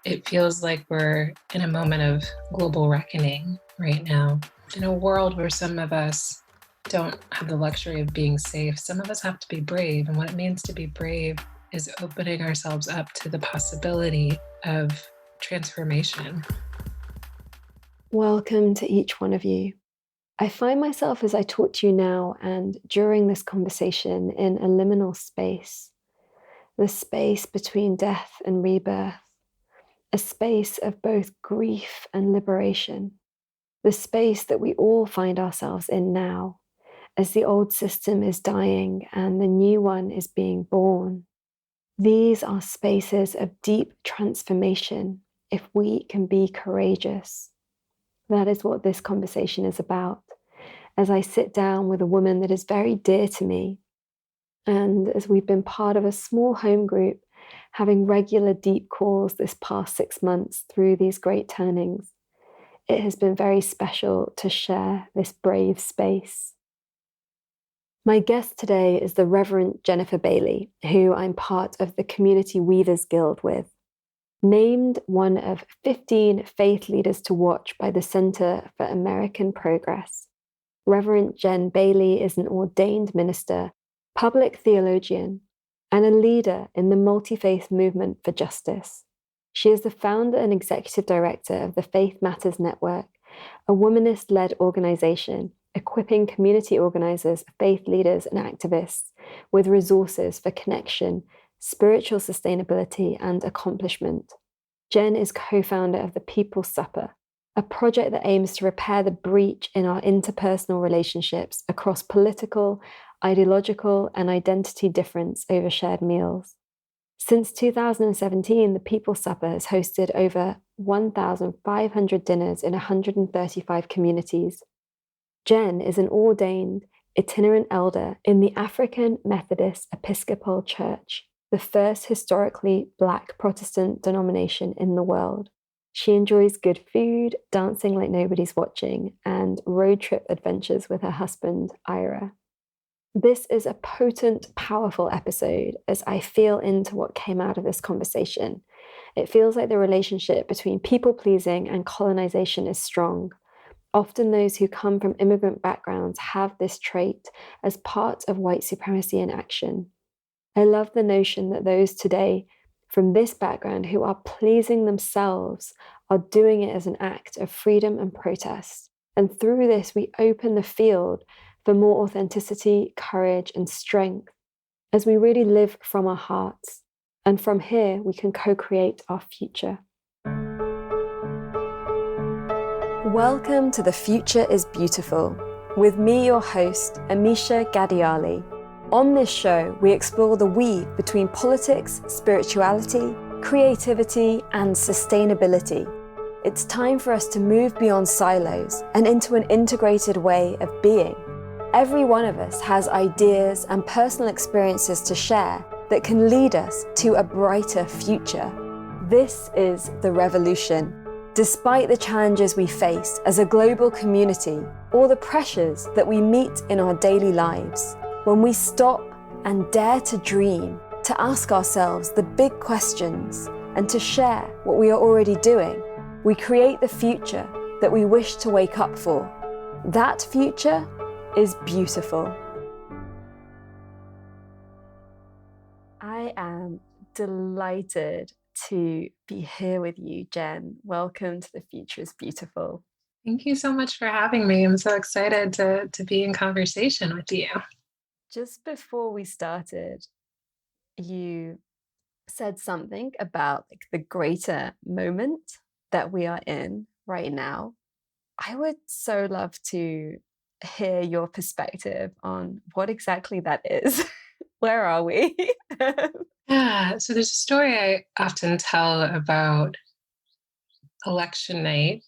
It feels like we're in a moment of global reckoning right now. In a world where some of us don't have the luxury of being safe, some of us have to be brave. And what it means to be brave is opening ourselves up to the possibility of transformation. Welcome to each one of you. I find myself as I talk to you now and during this conversation in a liminal space, the space between death and rebirth, a space of both grief and liberation, the space that we all find ourselves in now as the old system is dying and the new one is being born. These are spaces of deep transformation if we can be courageous. That is what this conversation is about. As I sit down with a woman that is very dear to me, and as we've been part of a small home group, having regular deep calls this past 6 months through these great turnings, it has been very special to share this brave space. My guest today is the Reverend Jennifer Bailey, who I'm part of the Community Weavers Guild with. Named one of 15 faith leaders to watch by the Center for American Progress, Reverend Jen Bailey is an ordained minister, public theologian, and a leader in the multi-faith movement for justice. She is the founder and executive director of the Faith Matters Network, a womanist-led organization equipping community organizers, faith leaders, and activists with resources for connection, spiritual sustainability, and accomplishment. Jen is co-founder of the People's Supper, a project that aims to repair the breach in our interpersonal relationships across political, ideological, and identity difference over shared meals. Since 2017, the People's Supper has hosted over 1,500 dinners in 135 communities. Jen is an ordained itinerant elder in the African Methodist Episcopal Church, the first historically Black Protestant denomination in the world. She enjoys good food, dancing like nobody's watching, and road trip adventures with her husband, Ira. This is a potent, powerful episode as I feel into what came out of this conversation. It feels like the relationship between people-pleasing and colonization is strong. Often those who come from immigrant backgrounds have this trait as part of white supremacy in action. I love the notion that those today from this background who are pleasing themselves are doing it as an act of freedom and protest. And through this, we open the field for more authenticity, courage, and strength as we really live from our hearts. And from here, we can co-create our future. Welcome to The Future is Beautiful, with me, your host, Amisha Gadiali. On this show, we explore the weave between politics, spirituality, creativity, and sustainability. It's time for us to move beyond silos and into an integrated way of being. Every one of us has ideas and personal experiences to share that can lead us to a brighter future. This is the revolution. Despite the challenges we face as a global community or the pressures that we meet in our daily lives, when we stop and dare to dream, to ask ourselves the big questions and to share what we are already doing, we create the future that we wish to wake up for. That future is beautiful. I am delighted to be here with you, Jen. Welcome to The Future is Beautiful. Thank you so much for having me. I'm so excited to be in conversation with you. Just before we started, you said something about the greater moment that we are in right now. I would so love to hear your perspective on what exactly that is. Where are we? Yeah, so there's a story I often tell about election night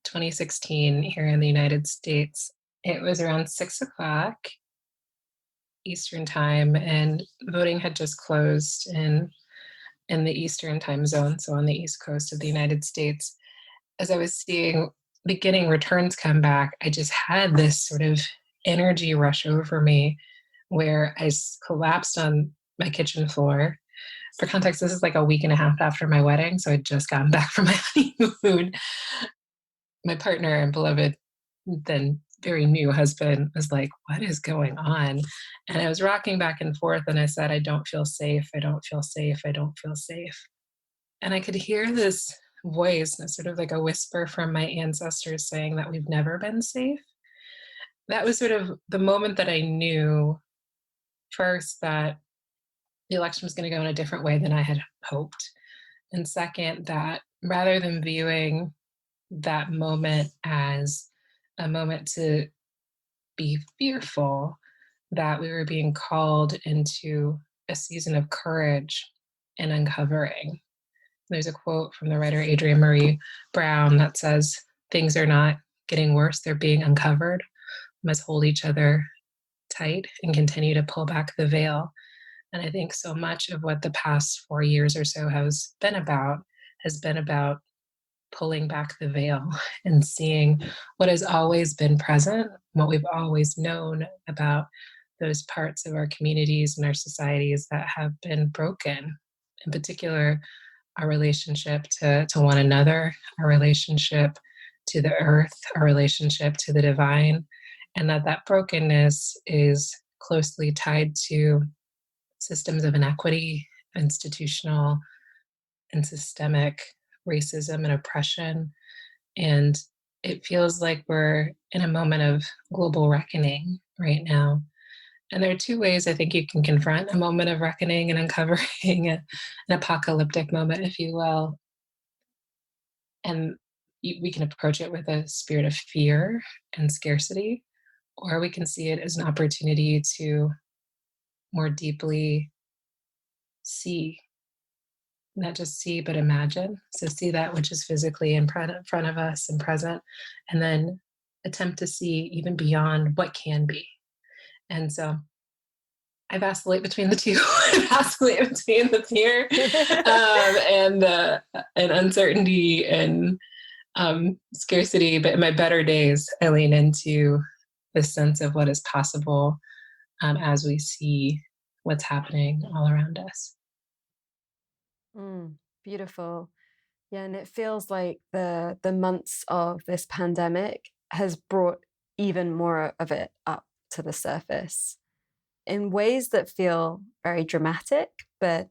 2016 here in the United States. It was around 6 o'clock Eastern time, and voting had just closed in the Eastern time zone, so on the East Coast of the United States. As I was seeing beginning returns come back, I just had this sort of energy rush over me where I collapsed on my kitchen floor. For context, this is like a week and a half after my wedding, so I'd just gotten back from my honeymoon. My partner and beloved, then very new husband was like, "What is going on?" And I was rocking back and forth, and I said, "I don't feel safe. I don't feel safe. I don't feel safe." And I could hear this voice, sort of like a whisper from my ancestors saying that we've never been safe. That was sort of the moment that I knew first that the election was going to go in a different way than I had hoped. And second, that rather than viewing that moment as a moment to be fearful, that we were being called into a season of courage and uncovering. There's a quote from the writer Adrienne Marie Brown that says, "Things are not getting worse, they're being uncovered. We must hold each other tight and continue to pull back the veil." And I think so much of what the past 4 years or so has been about pulling back the veil and seeing what has always been present, what we've always known about those parts of our communities and our societies that have been broken. In particular, our relationship to one another, our relationship to the earth, our relationship to the divine, and that brokenness is closely tied to systems of inequity, institutional and systemic racism and oppression. And it feels like we're in a moment of global reckoning right now. And there are two ways I think you can confront a moment of reckoning and uncovering an apocalyptic moment, if you will. And we can approach it with a spirit of fear and scarcity, or we can see it as an opportunity to more deeply see, not just see, but imagine. So see that which is physically in front of us and present, and then attempt to see even beyond what can be. And so I vacillate between the two. I vacillate between the fear and uncertainty and scarcity. But in my better days, I lean into this sense of what is possible as we see what's happening all around us. Mm, beautiful. Yeah, and it feels like the months of this pandemic has brought even more of it up to the surface in ways that feel very dramatic, but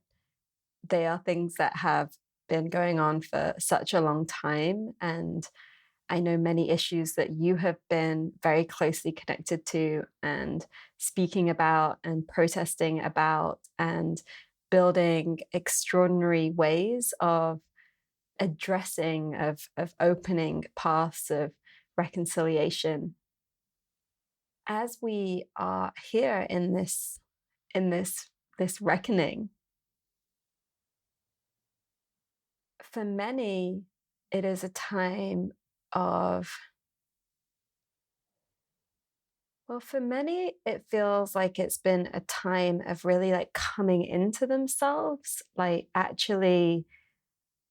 they are things that have been going on for such a long time. And I know many issues that you have been very closely connected to and speaking about and protesting about and building extraordinary ways of addressing, of opening paths of reconciliation. As we are here in this reckoning, for many, it is a time of, well, for many, it feels like it's been a time of really like coming into themselves, like actually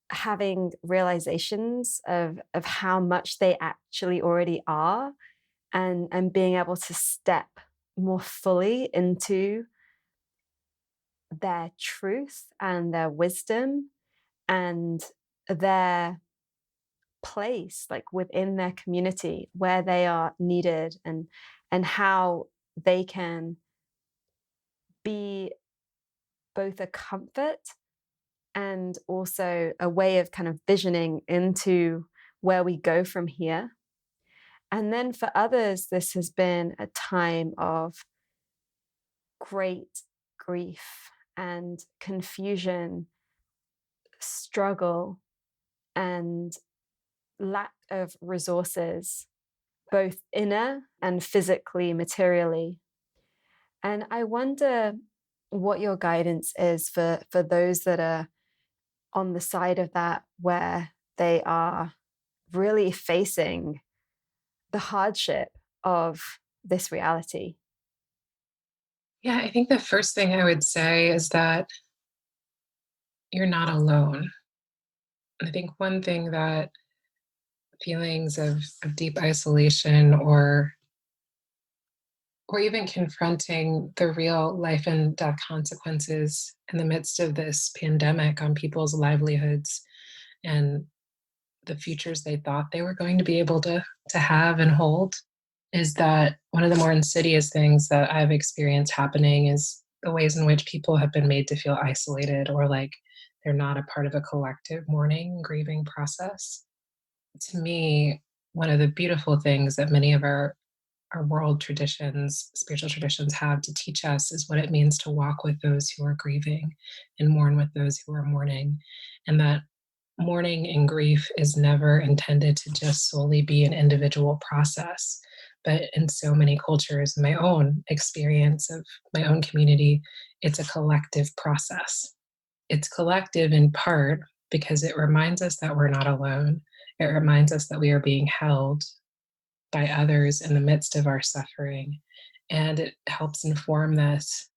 having realizations of how much they actually already are, and being able to step more fully into their truth and their wisdom and their place like within their community where they are needed, and how they can be both a comfort and also a way of kind of visioning into where we go from here. And then for others, this has been a time of great grief and confusion, struggle, and lack of resources, both inner and physically, materially. And I wonder what your guidance is for those that are on the side of that, where they are really facing the hardship of this reality. Yeah, I think the first thing I would say is that you're not alone. I think one thing that feelings of deep isolation or or even confronting the real life and death consequences in the midst of this pandemic on people's livelihoods and the futures they thought they were going to be able to have and hold. Is that one of the more insidious things that I've experienced happening is the ways in which people have been made to feel isolated or like they're not a part of a collective mourning, grieving process. To me, one of the beautiful things that many of our world traditions, spiritual traditions have to teach us is what it means to walk with those who are grieving and mourn with those who are mourning. And that mourning and grief is never intended to just solely be an individual process. But in so many cultures, my own experience of my own community, it's a collective process. It's collective in part because it reminds us that we're not alone. It reminds us that we are being held by others in the midst of our suffering. And it helps inform us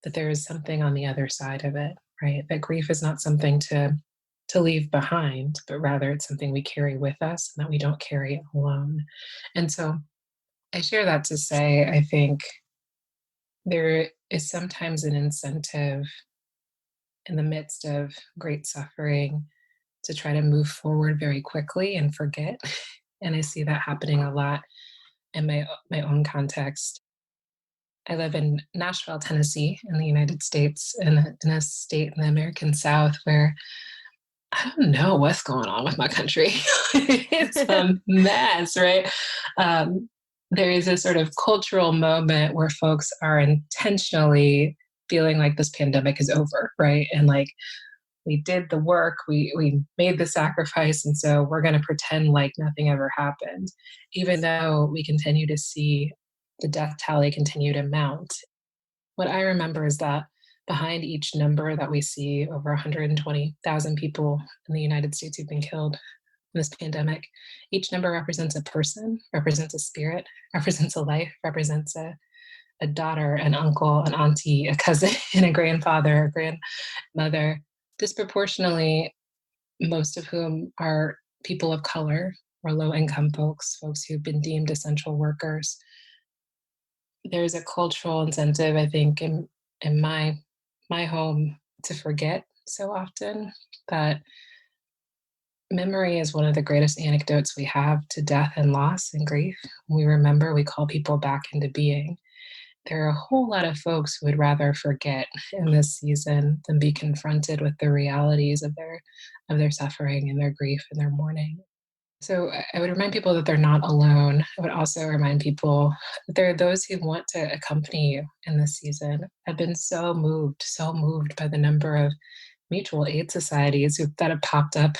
that there is something on the other side of it, right? That grief is not something to leave behind, but rather it's something we carry with us and that we don't carry alone. And so I share that to say I think there is sometimes an incentive in the midst of great suffering to try to move forward very quickly and forget. And I see that happening a lot in my own context. I live in Nashville, Tennessee, in the United States, in a state in the American South where I don't know what's going on with my country. It's a mess, right? Um, there is a sort of cultural moment where folks are intentionally feeling like this pandemic is over, right? And like we did the work, we made the sacrifice, and so we're going to pretend like nothing ever happened, even though we continue to see the death tally continue to mount. What I remember is that behind each number that we see, over 120,000 people in the United States who've been killed in this pandemic, each number represents a person, represents a spirit, represents a life, represents a daughter, an uncle, an auntie, a cousin, and a grandfather, a grandmother, disproportionately, most of whom are people of color or low income folks, folks who've been deemed essential workers. There's a cultural incentive, I think, in my home to forget so often that memory is one of the greatest anecdotes we have to death and loss and grief. When we remember, we call people back into being. There are a whole lot of folks who would rather forget in this season than be confronted with the realities of their suffering and their grief and their mourning. So I would remind people that they're not alone. I would also remind people that there are those who want to accompany you in this season. I've been so moved by the number of mutual aid societies that have popped up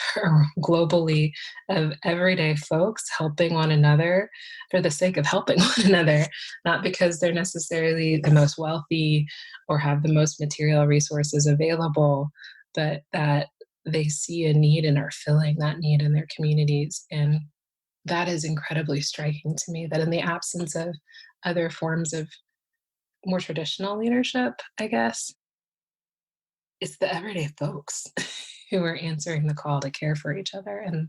globally of everyday folks helping one another for the sake of helping one another, not because they're necessarily the most wealthy or have the most material resources available, but that they see a need and are filling that need in their communities. And that is incredibly striking to me that in the absence of other forms of more traditional leadership, I guess, it's the everyday folks who are answering the call to care for each other. And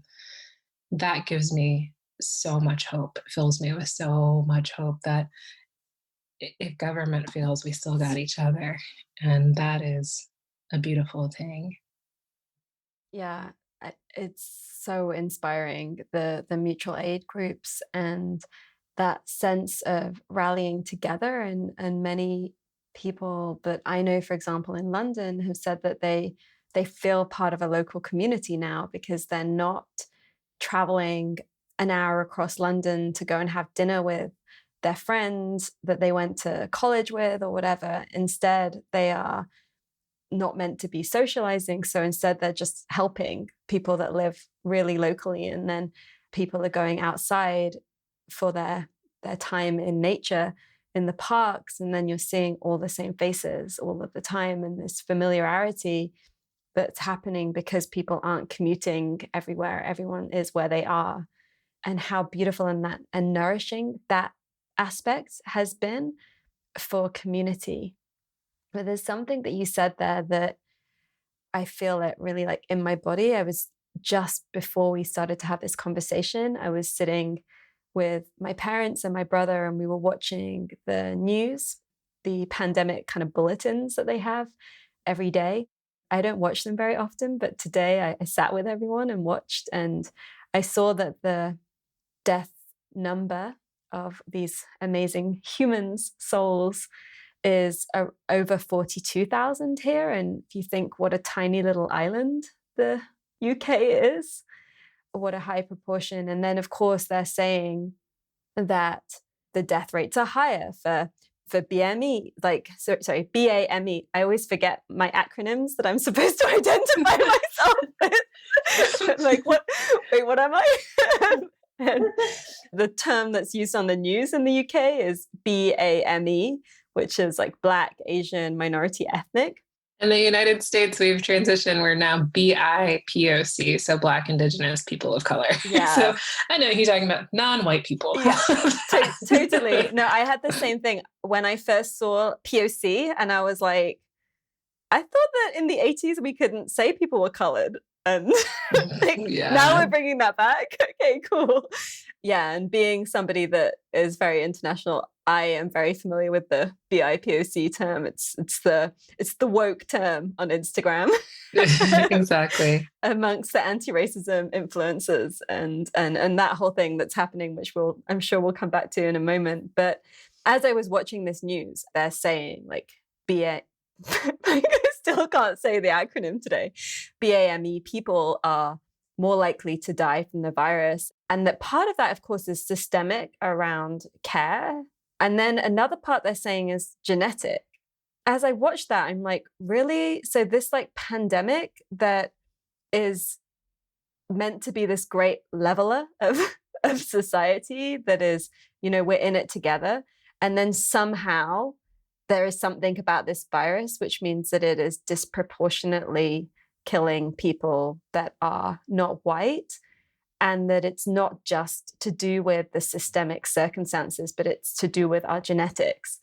that gives me so much hope, it fills me with so much hope that if government fails, we still got each other. And that is a beautiful thing. Yeah, it's so inspiring, the mutual aid groups and that sense of rallying together, and many people that I know, for example, in London, have said that they feel part of a local community now because they're not traveling an hour across London to go and have dinner with their friends that they went to college with or whatever. Instead, they are not meant to be socializing. So instead, they're just helping people that live really locally. And then people are going outside for their time in nature in the parks. And then you're seeing all the same faces all of the time, and this familiarity that's happening because people aren't commuting everywhere. Everyone is where they are. And how beautiful and that and nourishing that aspect has been for community. But there's something that you said there that I feel it really like in my body. I was just before we started to have this conversation, I was sitting with my parents and my brother, and we were watching the news, the pandemic kind of bulletins that they have every day. I don't watch them very often, but today I sat with everyone and watched, and I saw that the death number of these amazing humans' souls is over 42,000 here. And if you think what a tiny little island the UK is, what a high proportion. And then, of course, they're saying that the death rates are higher for BME, sorry, BAME. I always forget my acronyms that I'm supposed to identify myself with. Like, what am I? And the term that's used on the news in the UK is BAME, which is like Black, Asian, minority ethnic. In the United States, we've transitioned. We're now BIPOC, so Black, Indigenous, People of Color. Yeah. So I know you're talking about non-white people. Yeah, totally. No, I had the same thing when I first saw POC, and I was like, I thought that in the 80s we couldn't say people were colored. And now we're bringing that back. Okay, cool. Yeah, and being somebody that is very international, I am very familiar with the BIPOC term. It's the woke term on Instagram. Exactly. Amongst the anti-racism influencers and that whole thing that's happening, which I'm sure we'll come back to in a moment. But as I was watching this news, they're saying like BA I still can't say the acronym today. BAME people are more likely to die from the virus. And that part of that, of course, is systemic around care. And then another part they're saying is genetic. As I watched that, I'm like, really? So this like pandemic that is meant to be this great leveler of society that is, we're in it together. And then somehow there is something about this virus, which means that it is disproportionately killing people that are not white, and that it's not just to do with the systemic circumstances, but it's to do with our genetics.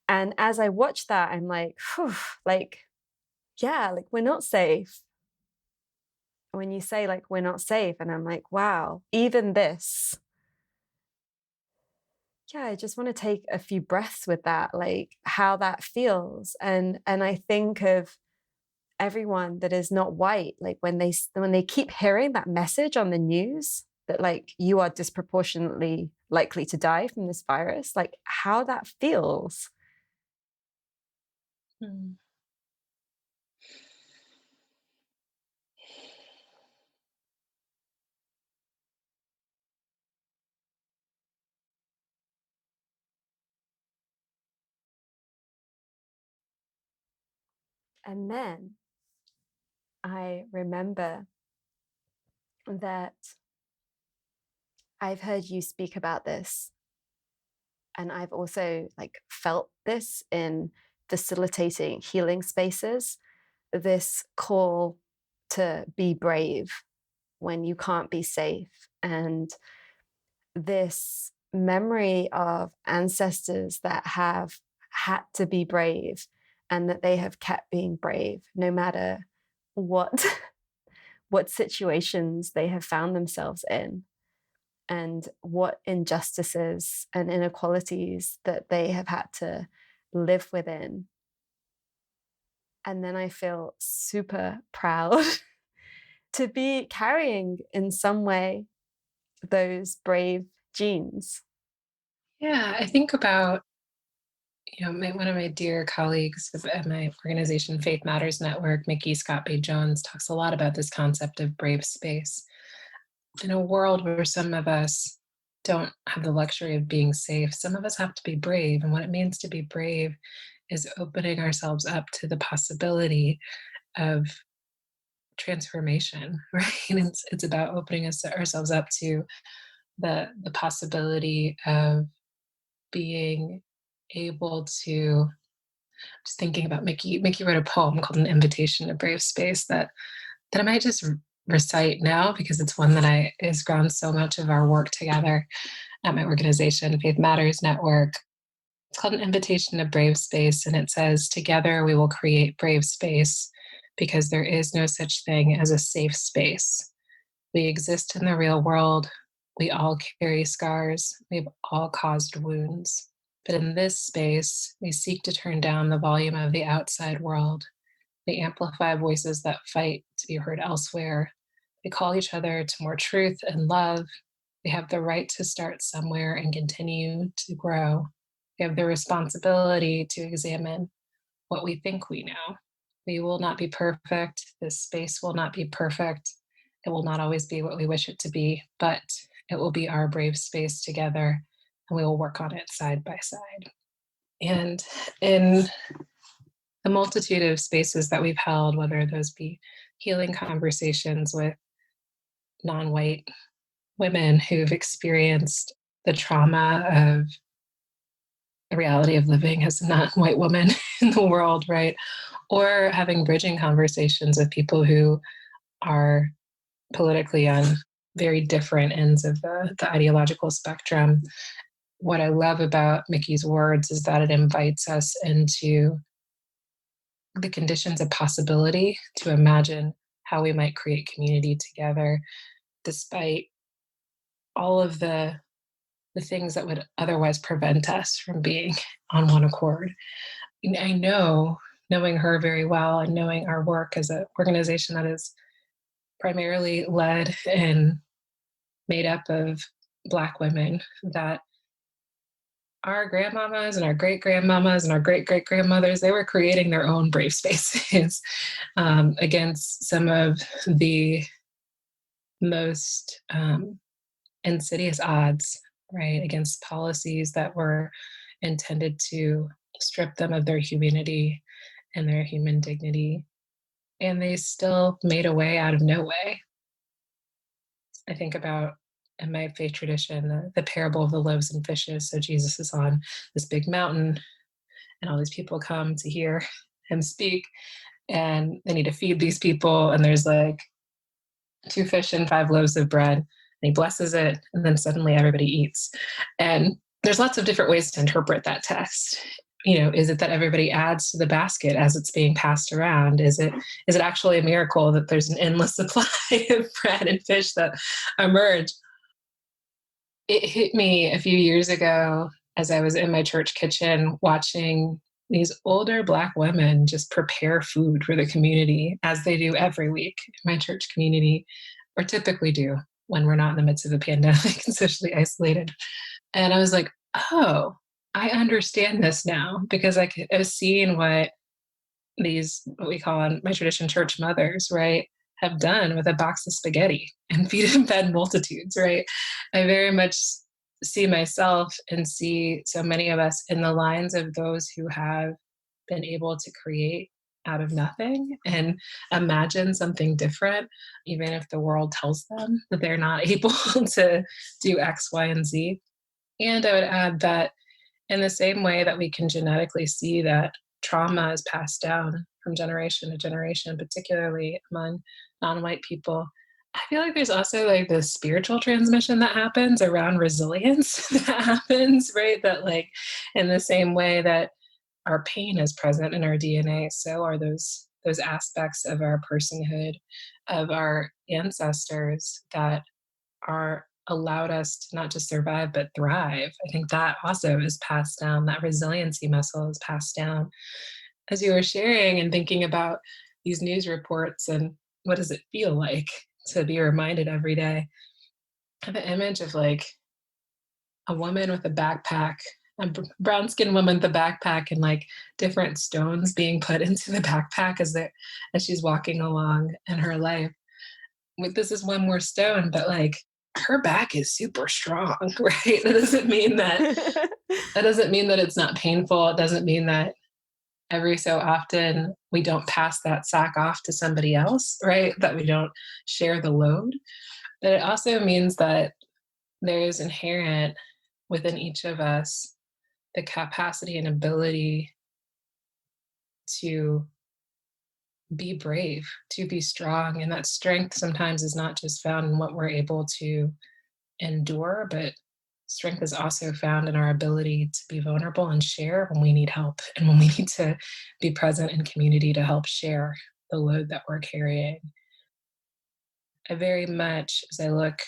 And as I watch that, I'm like, whew, we're not safe. When you say like, we're not safe, and I'm like, wow, even this. Yeah, I just want to take a few breaths with that, like how that feels. And I think of everyone that is not white, like when they keep hearing that message on the news that like you are disproportionately likely to die from this virus, like how that feels. Mm. And then I remember that I've heard you speak about this, and I've also like felt this in facilitating healing spaces, this call to be brave when you can't be safe, and this memory of ancestors that have had to be brave and that they have kept being brave no matter what what situations they have found themselves in, and what injustices and inequalities that they have had to live within. And then I feel super proud to be carrying in some way those brave genes. Yeah, I think about, one of my dear colleagues at my organization, Faith Matters Network, Mickey Scott Bay Jones, talks a lot about this concept of brave space. In a world where some of us don't have the luxury of being safe, some of us have to be brave. And what it means to be brave is opening ourselves up to the possibility of transformation, right? It's about opening ourselves up to the possibility of being able to, just thinking about Mickey wrote a poem called An Invitation to Brave Space that I might just recite now, because it's one that has ground so much of our work together at my organization, Faith Matters Network. It's called An Invitation to Brave Space, and it says, "Together we will create brave space, because there is no such thing as a safe space. We exist in the real world. We all carry scars. We've all caused wounds. But in this space, we seek to turn down the volume of the outside world. We amplify voices that fight to be heard elsewhere. We call each other to more truth and love. We have the right to start somewhere and continue to grow. We have the responsibility to examine what we think we know. We will not be perfect. This space will not be perfect. It will not always be what we wish it to be, but it will be our brave space together, and we will work on it side by side. And in the multitude of spaces that we've held, whether those be healing conversations with non white women who've experienced the trauma of the reality of living as a non white woman in the world, right? Or having bridging conversations with people who are politically on very different ends of the ideological spectrum. What I love about Mickey's words is that it invites us into the conditions of possibility to imagine how we might create community together, despite all of the things that would otherwise prevent us from being on one accord. And I know, knowing her very well and knowing our work as an organization that is primarily led and made up of Black women, that our grandmamas and our great grandmamas and our great great grandmothers, they were creating their own brave spaces against some of the most insidious odds, right? Against policies that were intended to strip them of their humanity and their human dignity. And they still made a way out of no way. I think about in my faith tradition, the parable of the loaves and fishes. So Jesus is on this big mountain, and all these people come to hear him speak, and they need to feed these people. And there's like 2 fish and 5 loaves of bread, and he blesses it, and then suddenly everybody eats. And there's lots of different ways to interpret that text. Is it that everybody adds to the basket as it's being passed around? Is it actually a miracle that there's an endless supply of bread and fish that emerge? It hit me a few years ago as I was in my church kitchen watching these older Black women just prepare food for the community, as they do every week in my church community, or typically do when we're not in the midst of a pandemic and socially isolated. And I was like, oh, I understand this now, because I was seeing what we call in my tradition church mothers, right, have done with a box of spaghetti and feed and fed multitudes, right? I very much see myself and see so many of us in the lines of those who have been able to create out of nothing and imagine something different, even if the world tells them that they're not able to do X, Y, and Z. And I would add that in the same way that we can genetically see that trauma is passed down from generation to generation, particularly among non-white people, I feel like there's also like this spiritual transmission that happens around resilience that happens, right? That like in the same way that our pain is present in our DNA, so are those aspects of our personhood, of our ancestors that are allowed us to not just survive but thrive. I think that also is passed down. That resiliency muscle is passed down. As you were sharing and thinking about these news reports and what does it feel like to be reminded every day, I have an image of like a woman with a backpack, brown skinned woman with a backpack, and like different stones being put into the backpack as she's walking along in her life. This is one more stone, but like her back is super strong, right? That doesn't mean that it's not painful. It doesn't mean that every so often we don't pass that sack off to somebody else, right? That we don't share the load. But it also means that there is inherent within each of us the capacity and ability to be brave, to be strong. And that strength sometimes is not just found in what we're able to endure, but strength is also found in our ability to be vulnerable and share when we need help and when we need to be present in community to help share the load that we're carrying. I very much, as I look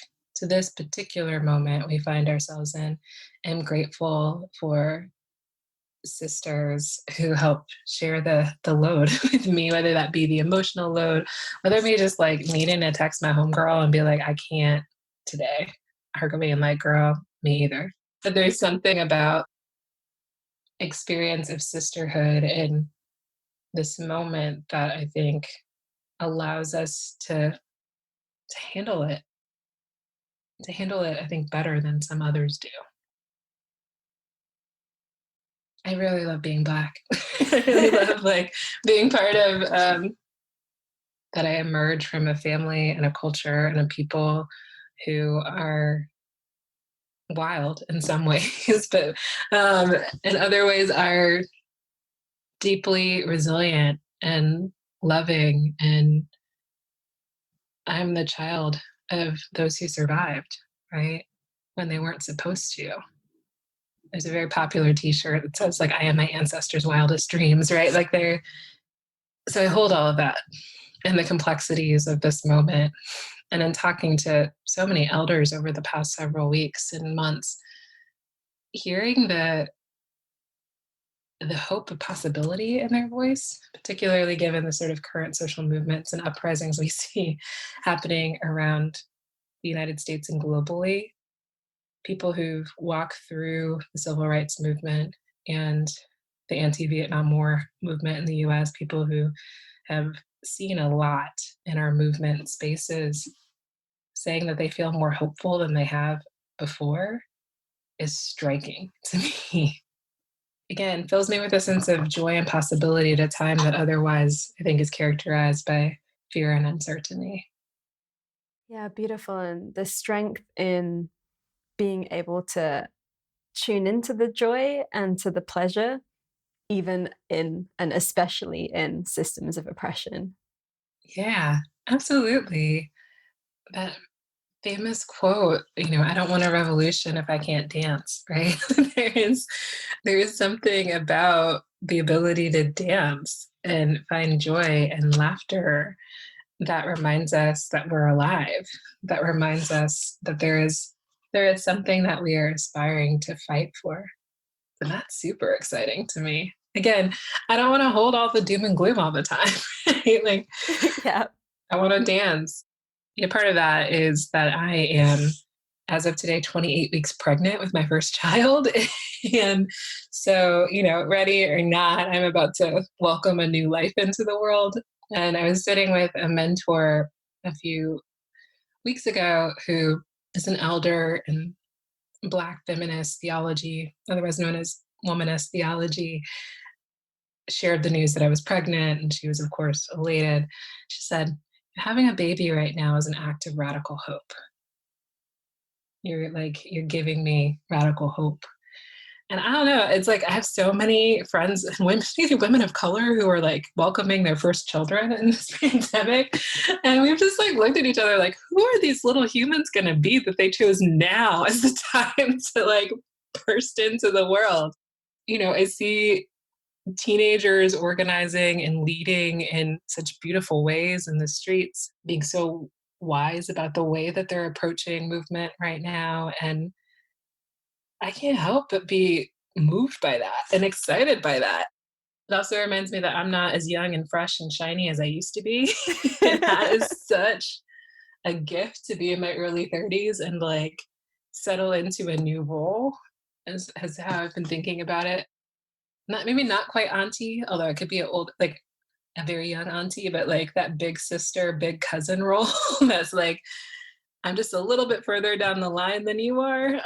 to this particular moment we find ourselves in, am grateful for sisters who help share the load with me, whether that be the emotional load, whether me just like needing to text my homegirl and be like, I can't today. Her being like, girl, me either. But there's something about experience of sisterhood in this moment that I think allows us handle it, to handle it, I think, better than some others do. I really love being Black. I really love like being part of that. I emerge from a family and a culture and a people who are wild in some ways, but in other ways are deeply resilient and loving. And I'm the child of those who survived, right? When they weren't supposed to. There's a very popular t-shirt that says like I am my ancestors' wildest dreams, right? Like they're so I hold all of that and the complexities of this moment. And in talking to so many elders over the past several weeks and months, hearing the hope of possibility in their voice, particularly given the sort of current social movements and uprisings we see happening around the United States and globally, people who've walked through the civil rights movement and the anti-Vietnam War movement in the US, people who have seen a lot in our movement spaces saying that they feel more hopeful than they have before is striking to me. Again, fills me with a sense of joy and possibility at a time that otherwise I think is characterized by fear and uncertainty. Yeah, beautiful. And the strength in being able to tune into the joy and to the pleasure, even in and especially in systems of oppression. Yeah, absolutely. That famous quote, I don't want a revolution if I can't dance, right? There is something about the ability to dance and find joy and laughter that reminds us that we're alive, that reminds us that there is something that we are aspiring to fight for. And that's super exciting to me. Again, I don't want to hold all the doom and gloom all the time. Right? Like Yeah. I want to dance. Yeah, part of that is that I am, as of today, 28 weeks pregnant with my first child. And so, ready or not, I'm about to welcome a new life into the world. And I was sitting with a mentor a few weeks ago who is an elder in Black feminist theology, otherwise known as womanist theology, shared the news that I was pregnant. And she was, of course, elated. She said, having a baby right now is an act of radical hope. You're giving me radical hope. And I don't know, it's like I have so many friends, women, especially women of color, who are like welcoming their first children in this pandemic. And we've just like looked at each other like, who are these little humans going to be that they chose now as the time to like burst into the world? I see teenagers organizing and leading in such beautiful ways in the streets, being so wise about the way that they're approaching movement right now. And I can't help but be moved by that and excited by that. It also reminds me that I'm not as young and fresh and shiny as I used to be. And that is such a gift to be in my early 30s and like settle into a new role as how I've been thinking about it. Not maybe not quite auntie, although it could be a very young auntie, but like that big sister, big cousin role that's like I'm just a little bit further down the line than you are.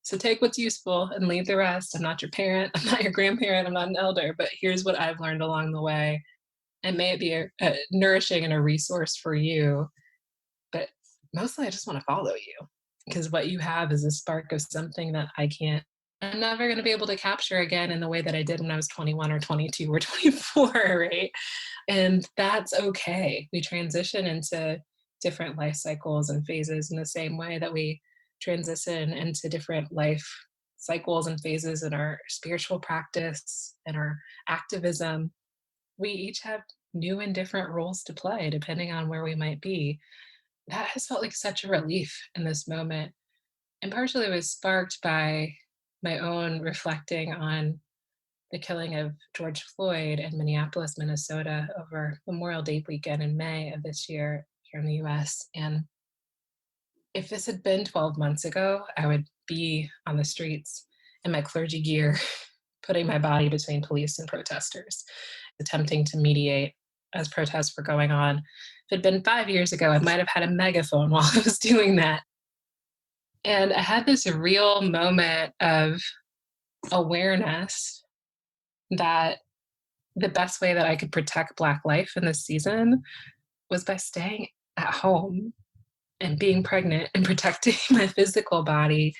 So take what's useful and leave the rest. I'm not your parent. I'm not your grandparent. I'm not an elder, but here's what I've learned along the way. And may it be a nourishing and a resource for you. But mostly I just want to follow you because what you have is a spark of something that I'm never going to be able to capture again in the way that I did when I was 21 or 22 or 24, right? And that's okay. We transition into different life cycles and phases in the same way that we transition into different life cycles and phases in our spiritual practice and our activism. We each have new and different roles to play depending on where we might be. that has felt like such a relief in this moment. And partially it was sparked by my own reflecting on the killing of George Floyd in Minneapolis, Minnesota over Memorial Day weekend in May of this year here in the US. And if this had been 12 months ago, I would be on the streets in my clergy gear, putting my body between police and protesters, attempting to mediate as protests were going on. If it had been 5 years ago, I might have had a megaphone while I was doing that. And I had this real moment of awareness that the best way that I could protect Black life in this season was by staying at home and being pregnant and protecting my physical body,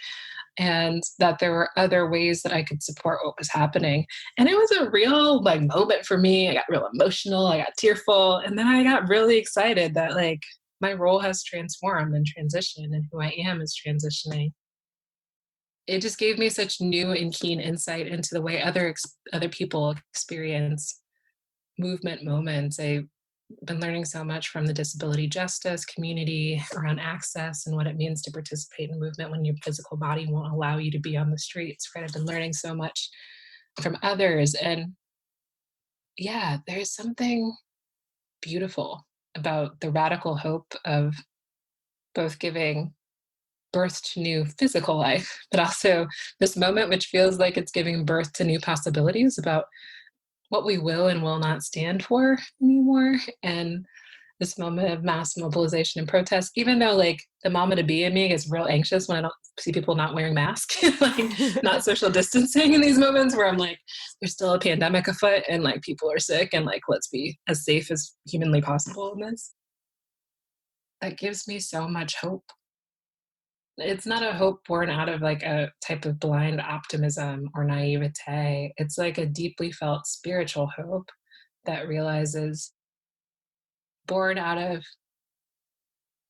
and that there were other ways that I could support what was happening. And it was a real like moment for me. I got real emotional, I got tearful, and then I got really excited that like my role has transformed and transitioned and who I am is transitioning. It just gave me such new and keen insight into the way other people experience movement moments. I've been learning so much from the disability justice community around access and what it means to participate in movement when your physical body won't allow you to be on the streets. Right? I've been learning so much from others, and yeah, there's something beautiful about the radical hope of both giving birth to new physical life, but also this moment which feels like it's giving birth to new possibilities about what we will and will not stand for anymore. And this moment of mass mobilization and protest, even though like the mama to be in me gets real anxious when I don't see people not wearing masks, like not social distancing in these moments where I'm like, there's still a pandemic afoot and like people are sick and like, let's be as safe as humanly possible in this. That gives me so much hope. It's not a hope born out of like a type of blind optimism or naivete. It's like a deeply felt spiritual hope that realizes, born out of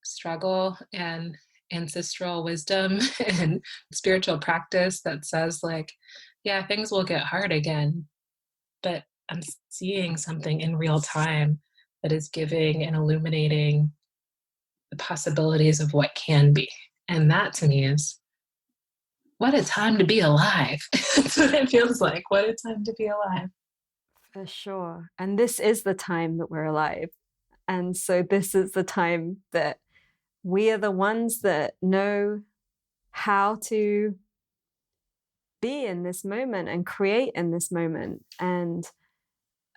struggle and ancestral wisdom and spiritual practice, that says like, yeah, things will get hard again, but I'm seeing something in real time that is giving and illuminating the possibilities of what can be. And that to me is what a time to be alive. That's what it feels like. What a time to be alive. For sure. And this is the time that we're alive. And so this is the time that we are the ones that know how to be in this moment and create in this moment and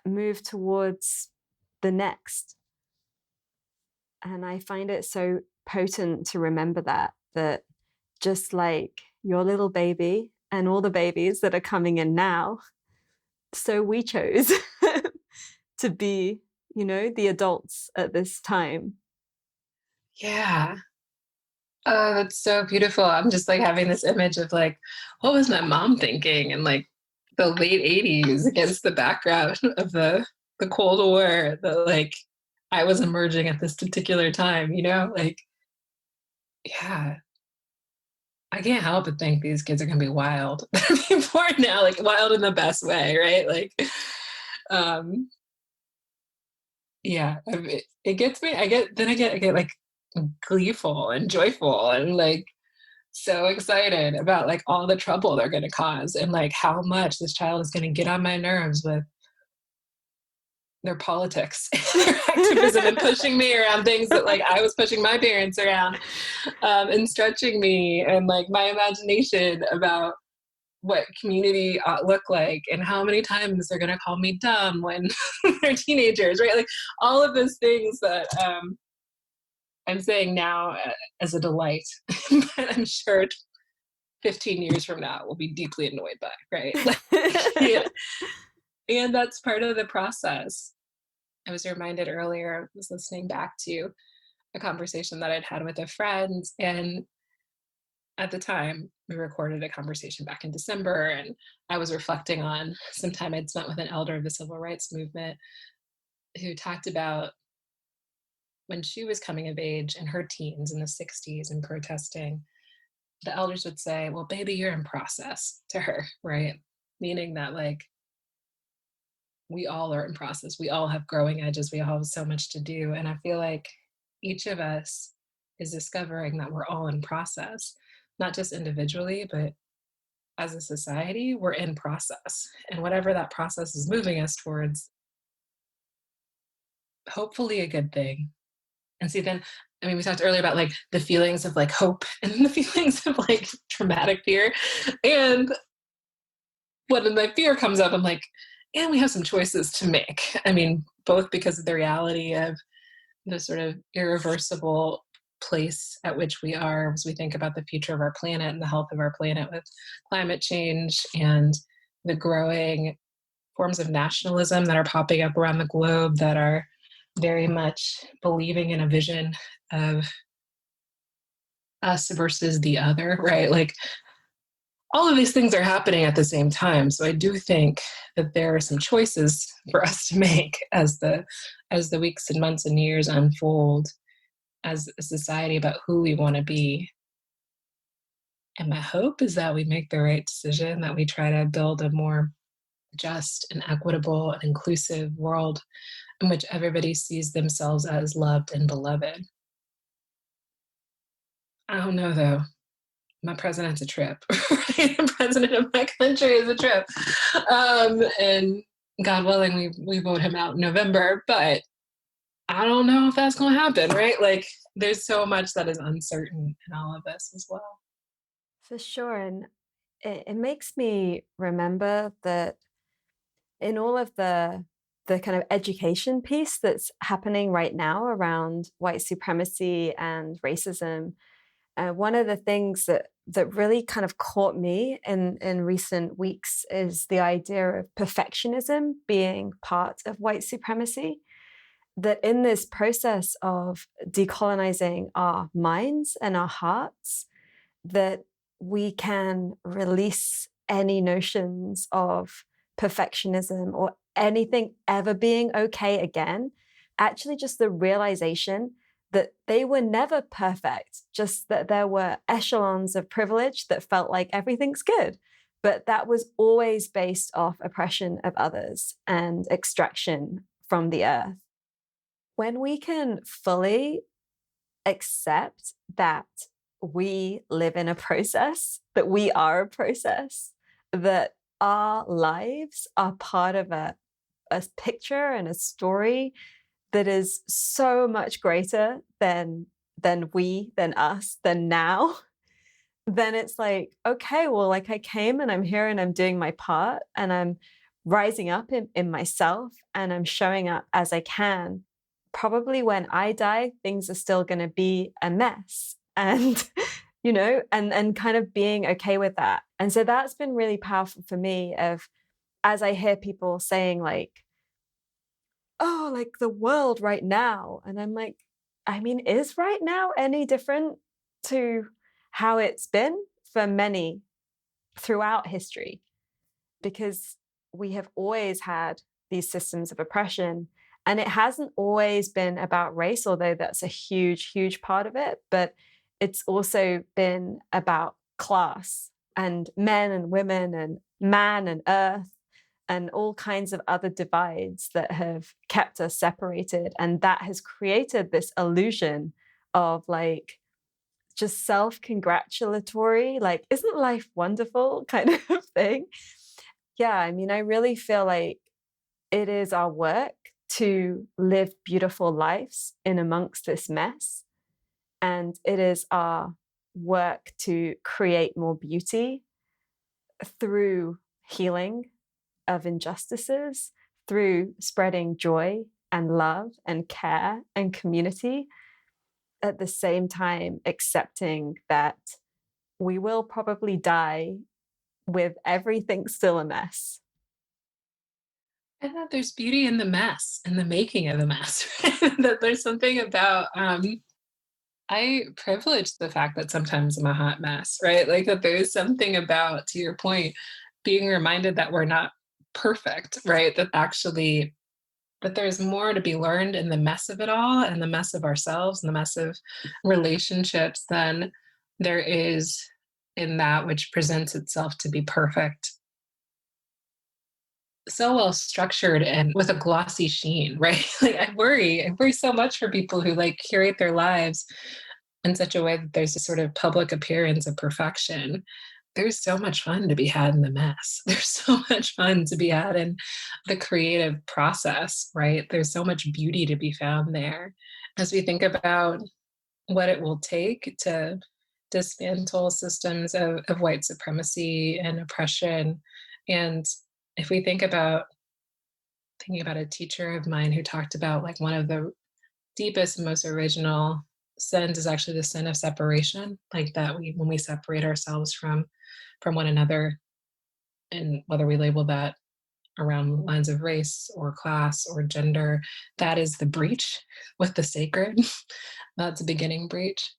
move towards the next. And I find it so potent to remember that just like your little baby and all the babies that are coming in now, so we chose to be, the adults at this time. Yeah. Oh, that's so beautiful. I'm just like having this image of like, what was my mom thinking in like the late 80s against the background of the Cold War, that like I was emerging at this particular time, Like, yeah, I can't help but think these kids are gonna be wild. They're being born now, like wild in the best way, right? Like, um, yeah, it gets me. I get like gleeful and joyful and like so excited about like all the trouble they're going to cause and like how much this child is going to get on my nerves with their politics, their activism, and pushing me around things that like I was pushing my parents around, and stretching me and like my imagination about what community ought to look like and how many times they're going to call me dumb when they're teenagers, right? Like all of those things that I'm saying now as a delight, but I'm sure 15 years from now we'll be deeply annoyed by, right? Like, yeah. And that's part of the process. I was reminded earlier, I was listening back to a conversation that I'd had with a friend, and at the time we recorded a conversation back in December, and I was reflecting on some time I'd spent with an elder of the civil rights movement who talked about when she was coming of age in her teens in the 60s and protesting, the elders would say, well, baby, you're in process to her, right? Meaning that like we all are in process. We all have growing edges. We all have so much to do. And I feel like each of us is discovering that we're all in process, not just individually, but as a society, we're in process. And whatever that process is moving us towards, hopefully a good thing. And see, then, I mean, we talked earlier about like the feelings of like hope and the feelings of like traumatic fear. And when my fear comes up, I'm like, and we have some choices to make. I mean, both because of the reality of the sort of irreversible place at which we are as we think about the future of our planet and the health of our planet with climate change and the growing forms of nationalism that are popping up around the globe that are very much believing in a vision of us versus the other, right? Like all of these things are happening at the same time. So I do think that there are some choices for us to make as the weeks and months and years unfold as a society about who we want to be. And my hope is that we make the right decision, that we try to build a more just and equitable and inclusive world in which everybody sees themselves as loved and beloved. I don't know though. My president's a trip, right? The president of my country is a trip. And God willing, we vote him out in November, but I don't know if that's going to happen, right? Like there's so much that is uncertain in all of this as well. For sure. And it makes me remember that in all of the kind of education piece that's happening right now around white supremacy and racism, one of the things that really kind of caught me in recent weeks is the idea of perfectionism being part of white supremacy. That in this process of decolonizing our minds and our hearts, that we can release any notions of perfectionism or anything ever being okay again. Actually, just the realization that they were never perfect, just that there were echelons of privilege that felt like everything's good. But that was always based off oppression of others and extraction from the earth. When we can fully accept that we live in a process, that we are a process, that our lives are part of a picture and a story that is so much greater than us, than now, then it's like, okay, well, like I came and I'm here and I'm doing my part and I'm rising up in myself and I'm showing up as I can. Probably when I die, things are still going to be a mess. And, and kind of being okay with that. And so that's been really powerful for me of, as I hear people saying like, oh, like the world right now. And I'm like, I mean, is right now any different to how it's been for many throughout history? Because we have always had these systems of oppression. And it hasn't always been about race, although that's a huge, huge part of it. But it's also been about class and men and women and man and earth and all kinds of other divides that have kept us separated. And that has created this illusion of like just self-congratulatory, like, isn't life wonderful kind of thing. Yeah, I mean, I really feel like it is our work to live beautiful lives in amongst this mess. And it is our work to create more beauty through healing of injustices, through spreading joy and love and care and community, at the same time accepting that we will probably die with everything still a mess. And that there's beauty in the mess and the making of the mess. Right? That there's something about I privilege the fact that sometimes I'm a hot mess, right? Like that there's something about, to your point, being reminded that we're not perfect, right? That actually that there's more to be learned in the mess of it all and the mess of ourselves and the mess of relationships than there is in that which presents itself to be perfect, so well structured and with a glossy sheen, right? Like I worry so much for people who like curate their lives in such a way that there's a sort of public appearance of perfection. There's so much fun to be had in the mess. There's so much fun to be had in the creative process, right? There's so much beauty to be found there. As we think about what it will take to dismantle systems of white supremacy and oppression. And if we think about thinking about a teacher of mine who talked about like one of the deepest, most original sins is actually the sin of separation, like that we when we separate ourselves from one another, and whether we label that around lines of race or class or gender, that is the breach with the sacred. That's a beginning breach.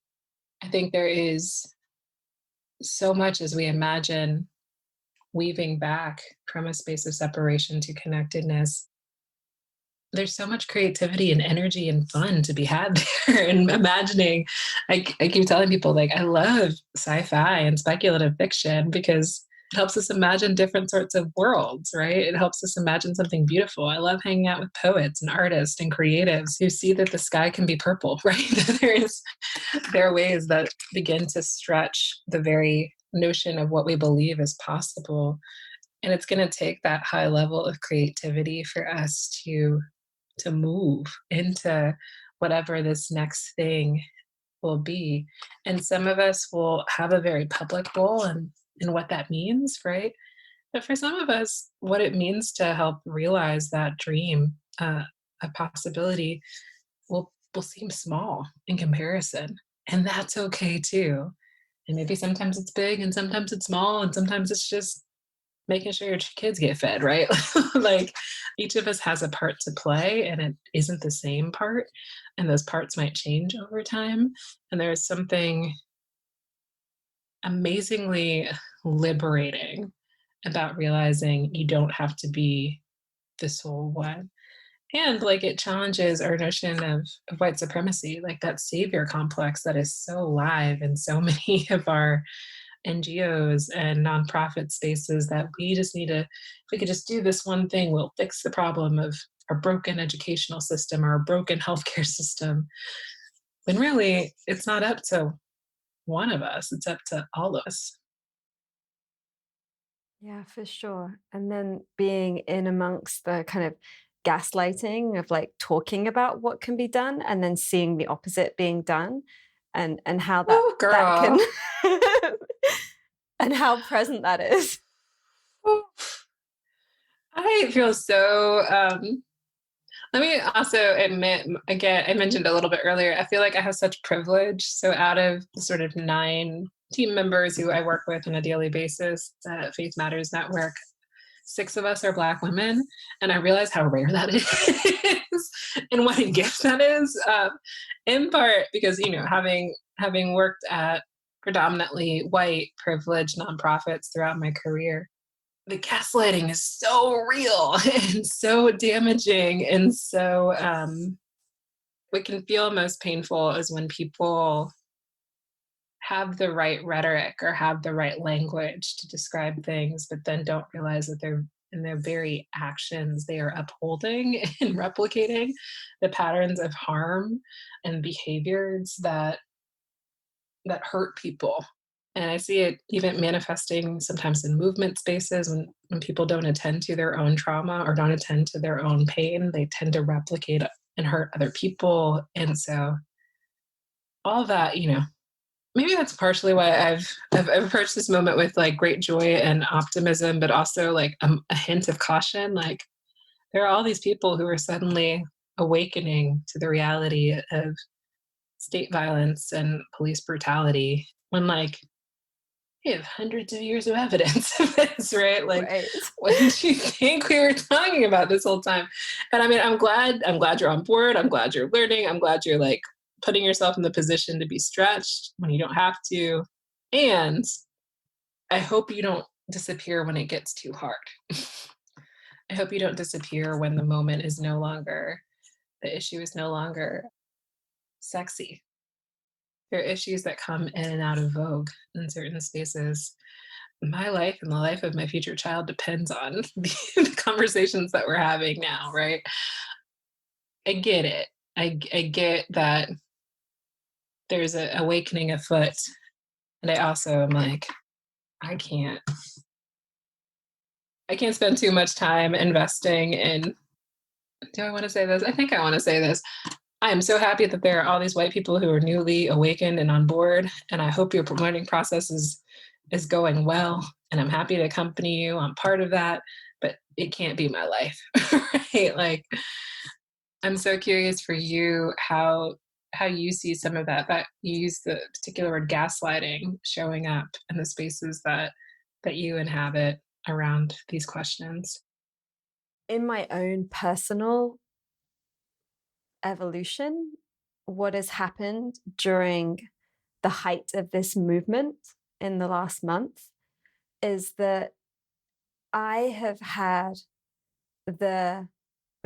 I think there is so much as we imagine weaving back from a space of separation to connectedness. There's so much creativity and energy and fun to be had there. And imagining, I keep telling people, like, I love sci fi and speculative fiction because it helps us imagine different sorts of worlds, right? It helps us imagine something beautiful. I love hanging out with poets and artists and creatives who see that the sky can be purple, right? There are ways that begin to stretch the very notion of what we believe is possible. And it's going to take that high level of creativity for us to move into whatever this next thing will be. And some of us will have a very public role in what that means, right? But for some of us, what it means to help realize that dream, a possibility, will seem small in comparison. And that's okay too. And maybe sometimes it's big and sometimes it's small and sometimes it's just making sure your kids get fed, right? Like each of us has a part to play and it isn't the same part. And those parts might change over time. And there's something amazingly liberating about realizing you don't have to be the sole one. And like it challenges our notion of white supremacy, like that savior complex that is so alive in so many of our NGOs and nonprofit spaces that we just need to, if we could just do this one thing, we'll fix the problem of our broken educational system or our broken healthcare system. When really, it's not up to one of us, it's up to all of us. Yeah, for sure. And then being in amongst the kind of gaslighting of like talking about what can be done and then seeing the opposite being done and how Oh, that can girl. and how present that is. Oh, I feel so let me also admit, again, I mentioned a little bit earlier, I feel like I have such privilege. So, out of the sort of 9 team members who I work with on a daily basis at Faith Matters Network, 6 of us are Black women. And I realize how rare that is and what a gift that is, in part because, having worked at predominantly white privileged nonprofits throughout my career, the gaslighting is so real and so damaging and so what can feel most painful is when people have the right rhetoric or have the right language to describe things but then don't realize that they're in their very actions they are upholding and replicating the patterns of harm and behaviors that hurt people. And I see it even manifesting sometimes in movement spaces when people don't attend to their own trauma or don't attend to their own pain, they tend to replicate and hurt other people. And so all that, maybe that's partially why I've approached this moment with like great joy and optimism, but also like a hint of caution. Like there are all these people who are suddenly awakening to the reality of state violence and police brutality when like we have hundreds of years of evidence of this, right? Like, Right. what did you think we were talking about this whole time? And I mean, I'm glad you're on board. I'm glad you're learning. I'm glad you're like putting yourself in the position to be stretched when you don't have to. And I hope you don't disappear when it gets too hard. I hope you don't disappear when the moment is no longer, the issue is no longer sexy. There are issues that come in and out of vogue in certain spaces. My life and the life of my future child depends on the conversations that we're having now, right? I get it. I get that there's an awakening afoot. And I also am like, I can't I can't spend too much time investing in, do I want to say this? I think I want to say this. I am so happy that there are all these white people who are newly awakened and on board, and I hope your learning process is going well. And I'm happy to accompany you. I'm part of that, but it can't be my life, right? Like, I'm so curious for you how you see some of that. That you use the particular word gaslighting showing up in the spaces that you inhabit around these questions. In my own personal evolution, what has happened during the height of this movement in the last month is that I have had the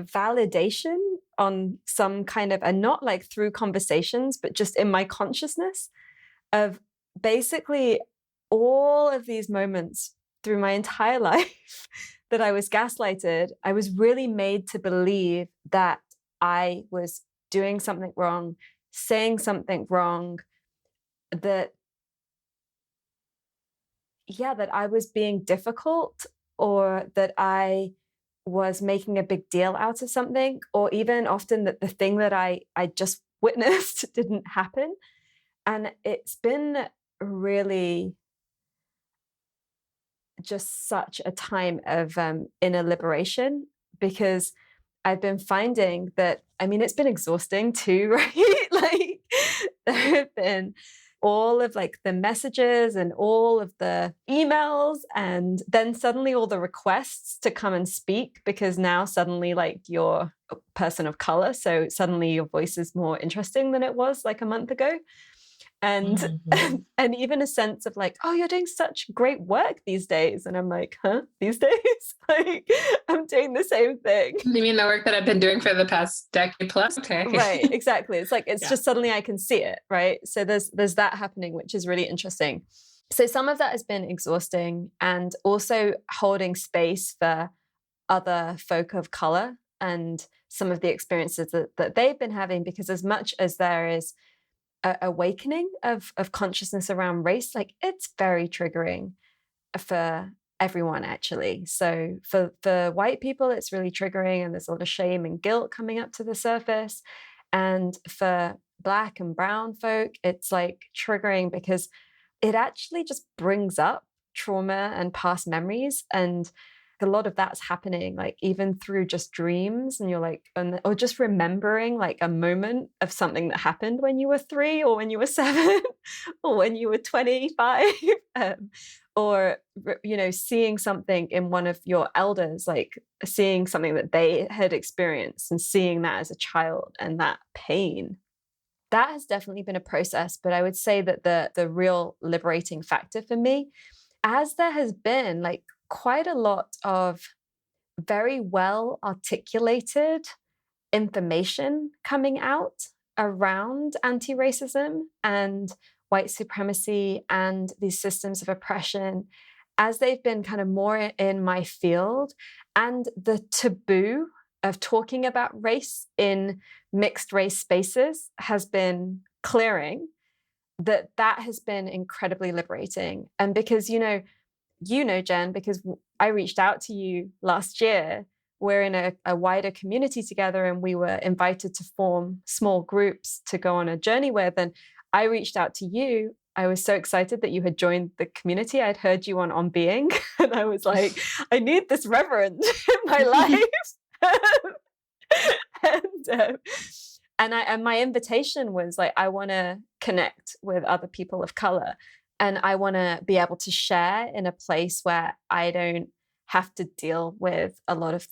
validation on some kind of, and not like through conversations, but just in my consciousness of basically all of these moments through my entire life that I was gaslighted. I was really made to believe that I was doing something wrong, saying something wrong, that, yeah, that I was being difficult, or that I was making a big deal out of something, or even often that the thing that I just witnessed didn't happen. And it's been really just such a time of inner liberation, because I've been finding that, I mean, it's been exhausting too, right? Like, there have been all of like the messages and all of the emails, and then suddenly all the requests to come and speak, because now suddenly like you're a person of color, so suddenly your voice is more interesting than it was like a month ago. And Mhm. and even a sense of like, oh, you're doing such great work these days, and I'm like, huh, these days? Like, I'm doing the same thing. You mean the work that I've been doing for the past decade plus? Okay. Right, exactly. It's like, it's Yeah. just suddenly I can see it, right? So there's that happening, which is really interesting. So some of that has been exhausting, and also holding space for other folk of color and some of the experiences that they've been having, because as much as there is awakening of consciousness around race, like, it's very triggering for everyone, actually. So for white people, it's really triggering, and there's a lot of shame and guilt coming up to the surface. And for Black and brown folk, it's like triggering because it actually just brings up trauma and past memories. And a lot of that's happening, like even through just dreams, and you're like, or just remembering like a moment of something that happened when you were 3 or when you were 7 or when you were 25. Or, you know, seeing something in one of your elders, like seeing something that they had experienced and seeing that as a child, and that pain. That has definitely been a process, but I would say that the real liberating factor for me, as there has been like quite a lot of very well articulated information coming out around anti-racism and white supremacy and these systems of oppression, as they've been kind of more in my field, and the taboo of talking about race in mixed race spaces has been clearing, that has been incredibly liberating. And because, Jen, because I reached out to you last year. We're in a wider community together, and we were invited to form small groups to go on a journey with. And I reached out to you. I was so excited that you had joined the community. I'd heard you on Being, and I was like, I need this reverend in my life. and and my invitation was like, I want to connect with other people of color, and I want to be able to share in a place where I don't have to deal with a lot of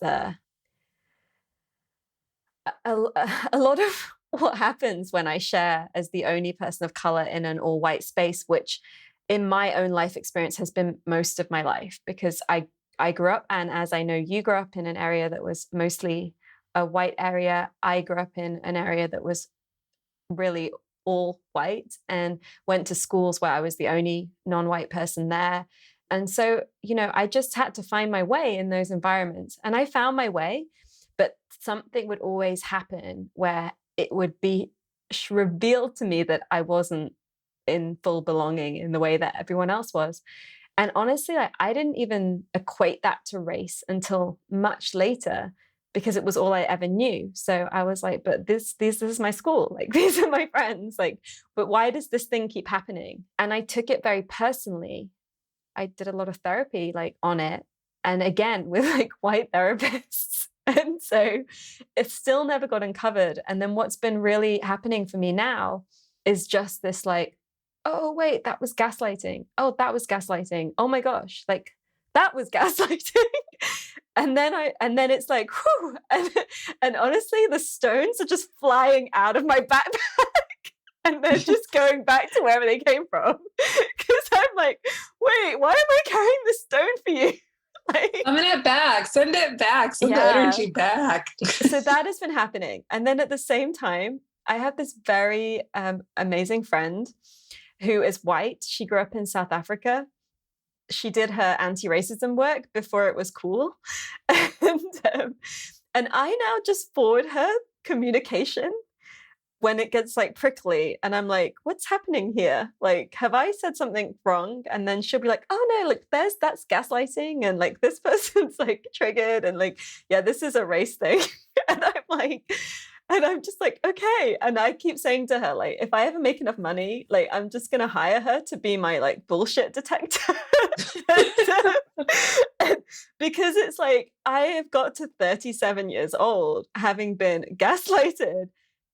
a lot of what happens when I share as the only person of color in an all white space, which in my own life experience has been most of my life, because I grew up, and as I know you grew up, in an area that was mostly a white area. I grew up in an area that was really all white, and went to schools where I was the only non-white person there. And so, I just had to find my way in those environments. And I found my way, but something would always happen where it would be revealed to me that I wasn't in full belonging in the way that everyone else was. And honestly, like I didn't even equate that to race until much later because it was all I ever knew. So I was like, but this is my school. Like these are my friends. Like, but why does this thing keep happening? And I took it very personally. I did a lot of therapy like on it. And again, with like white therapists. And so it's still never got uncovered. And then what's been really happening for me now is just this like, oh, wait, that was gaslighting. Oh, that was gaslighting. Oh my gosh, like that was gaslighting. And then it's like, whew. And honestly, the stones are just flying out of my backpack and they're just going back to wherever they came from. Because I'm like, wait, why am I carrying this stone for you? Like, Summon it back. Send it back. Send the yeah. energy back. So that has been happening. And then at the same time, I have this very amazing friend who is white. She grew up in South Africa. She did her anti-racism work before it was cool. And I now just forward her communication when it gets like prickly and I'm like, what's happening here? Like, have I said something wrong? And then she'll be like, oh no, look, that's gaslighting. And like, this person's like triggered and like, yeah, this is a race thing. And I'm like, and I'm just like, okay. And I keep saying to her, like, if I ever make enough money, like, I'm just going to hire her to be my like bullshit detector. And because it's like, I have got to 37 years old, having been gaslighted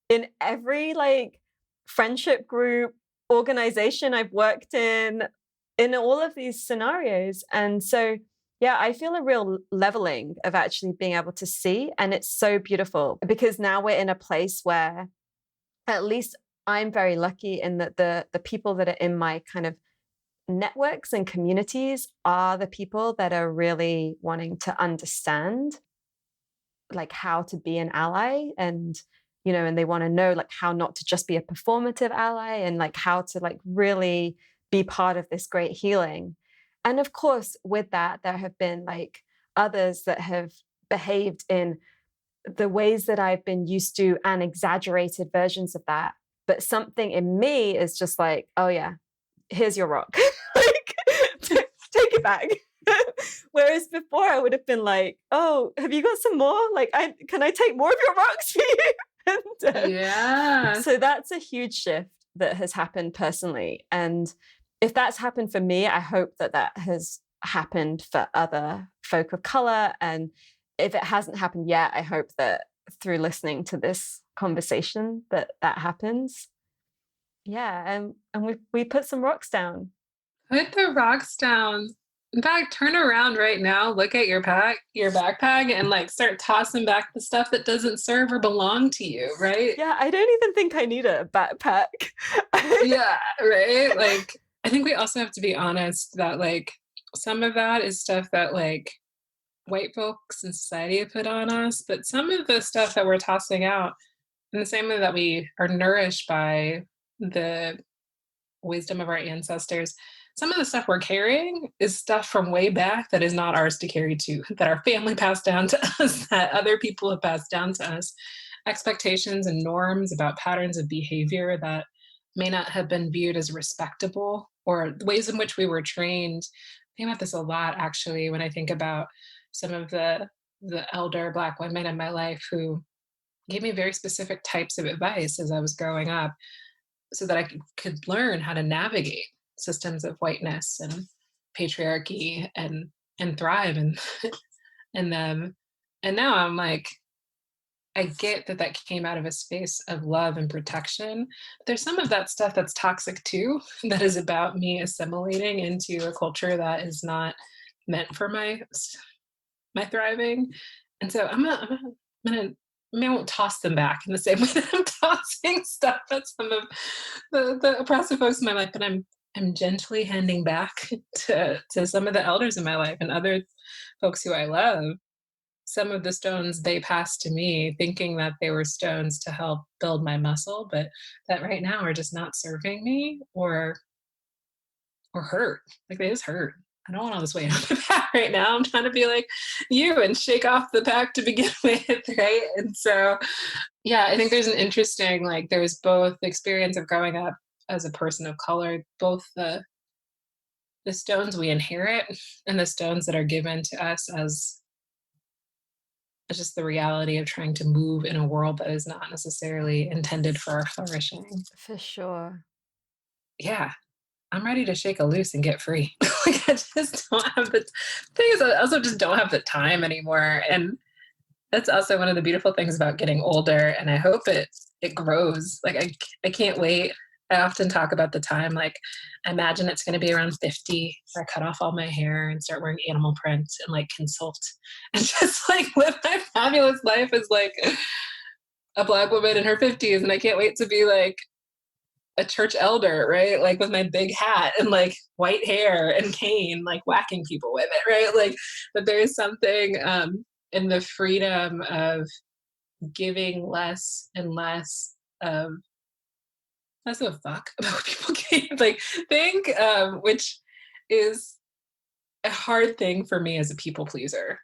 in every like friendship group, organization I've worked in all of these scenarios. And so, yeah, I feel a real leveling of actually being able to see. And it's so beautiful because now we're in a place where at least I'm very lucky in that the people that are in my kind of networks and communities are the people that are really wanting to understand like how to be an ally and and they want to know like how not to just be a performative ally and like how to like really be part of this great healing. And of course with that there have been like others that have behaved in the ways that I've been used to and exaggerated versions of that, but something in me is just like, oh yeah, here's your rock. Like take it back. Whereas before I would have been like, oh, have you got some more? Like, can I take more of your rocks for you? Yeah. So that's a huge shift that has happened personally. And if that's happened for me, I hope that that has happened for other folk of color. And if it hasn't happened yet, I hope that through listening to this conversation that happens. Yeah. And we put some rocks down. Put the rocks down. In fact, turn around right now, look at your backpack, and like start tossing back the stuff that doesn't serve or belong to you, right? Yeah, I don't even think I need a backpack. Yeah, right? Like, I think we also have to be honest that like some of that is stuff that like white folks in society have put on us, but some of the stuff that we're tossing out, in the same way that we are nourished by the wisdom of our ancestors, some of the stuff we're carrying is stuff from way back that is not ours to carry to, that our family passed down to us, that other people have passed down to us, expectations and norms about patterns of behavior that may not have been viewed as respectable or the ways in which we were trained. I think about this a lot actually when I think about some of the elder Black women in my life who gave me very specific types of advice as I was growing up so that I could learn how to navigate systems of whiteness and patriarchy and thrive in them. And now I'm like, I get that that came out of a space of love and protection. But there's some of that stuff that's toxic too, that is about me assimilating into a culture that is not meant for my thriving. And so I'm gonna I mean, I won't toss them back in the same way that I'm tossing stuff at some of the oppressive folks in my life, but I'm gently handing back to some of the elders in my life and other folks who I love some of the stones they passed to me, thinking that they were stones to help build my muscle, but that right now are just not serving me or hurt. Like they just hurt. I don't want all this weight on the back right now. I'm trying to be like you and shake off the pack to begin with, right? And so, yeah, I think there's an interesting, like, there's both the experience of growing up as a person of color, both the stones we inherit and the stones that are given to us as just the reality of trying to move in a world that is not necessarily intended for our flourishing. For sure. Yeah, I'm ready to shake a loose and get free. Like, I just don't have the thing is I also just don't have the time anymore, and that's also one of the beautiful things about getting older, and I hope it grows. Like, I can't wait. I often talk about the time, like, I imagine it's gonna be around 50 where I cut off all my hair and start wearing animal print and, like, consult and just, like, live my fabulous life as, like, a Black woman in her 50s, and I can't wait to be, like, a church elder, right? Like, with my big hat and, like, white hair and cane, like, whacking people with it, right? Like, but there is something, in the freedom of giving less and of less of a fuck about what people can, like, think, which is a hard thing for me as a people pleaser,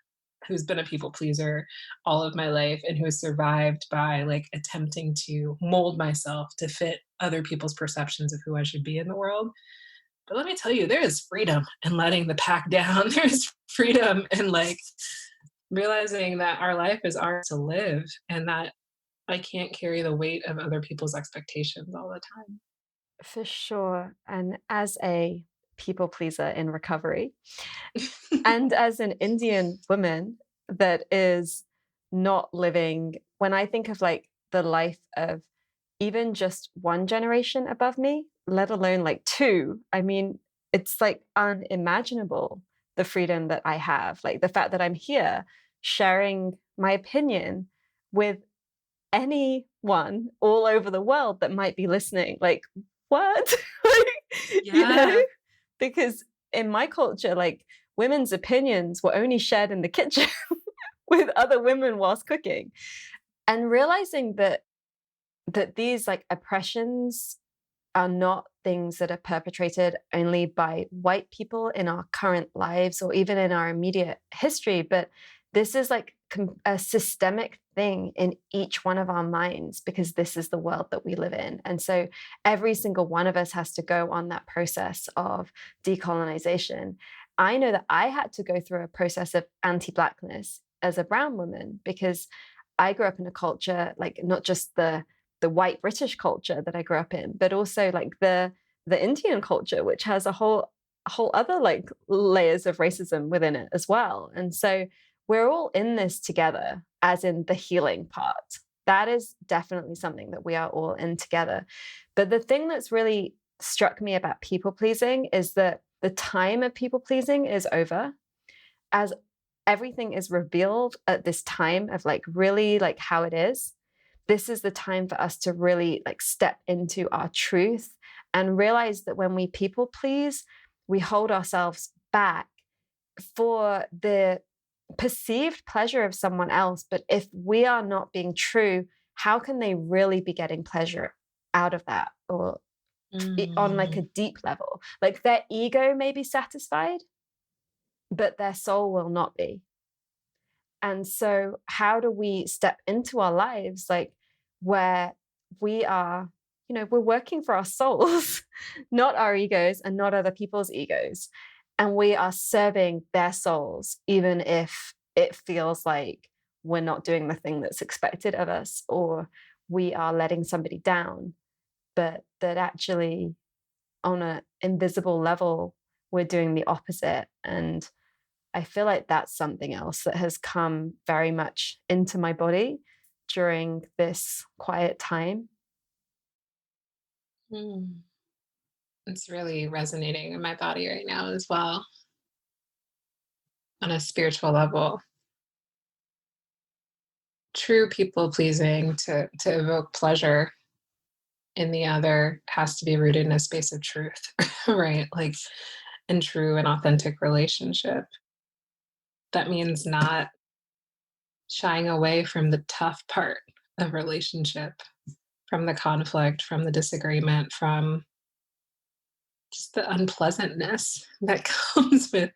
who's been a people pleaser all of my life and who has survived by, like, attempting to mold myself to fit other people's perceptions of who I should be in the world. But let me tell you, there is freedom in letting the pack down. There's freedom in, like, realizing that our life is ours to live and that I can't carry the weight of other people's expectations all the time. For sure. And as a people pleaser in recovery, and as an Indian woman that is not living, when I think of like the life of even just one generation above me, let alone like two, I mean, it's like unimaginable the freedom that I have. Like the fact that I'm here sharing my opinion with anyone all over the world that might be listening. Like, what? Like, Yeah. because in my culture, like women's opinions were only shared in the kitchen with other women whilst cooking. And realizing that these like oppressions are not things that are perpetrated only by white people in our current lives or even in our immediate history, but this is like a systemic thing in each one of our minds because this is the world that we live in. And so every single one of us has to go on that process of decolonization. I know that I had to go through a process of anti-Blackness as a brown woman because I grew up in a culture, like not just the white British culture that I grew up in, but also like the Indian culture, which has a whole other like layers of racism within it as well. And so we're all in this together, as in the healing part. That is definitely something that we are all in together. But the thing that's really struck me about people pleasing is that the time of people pleasing is over as everything is revealed at this time of like really like how it is. This is the time for us to really like step into our truth and realize that when we people please, we hold ourselves back for the perceived pleasure of someone else. But if we are not being true, how can they really be getting pleasure out of that or on like a Mm. deep level? Like their ego may be satisfied, but their soul will not be. And so, how do we step into our lives like where we are, we're working for our souls, not our egos and not other people's egos. And we are serving their souls, even if it feels like we're not doing the thing that's expected of us or we are letting somebody down, but that actually on an invisible level, we're doing the opposite. And I feel like that's something else that has come very much into my body during this quiet time. Mm. It's really resonating in my body right now as well on a spiritual level. True people pleasing to evoke pleasure in the other has to be rooted in a space of truth, right? Like in true and authentic relationship. That means not shying away from the tough part of relationship, from the conflict, from the disagreement, from just the unpleasantness that comes with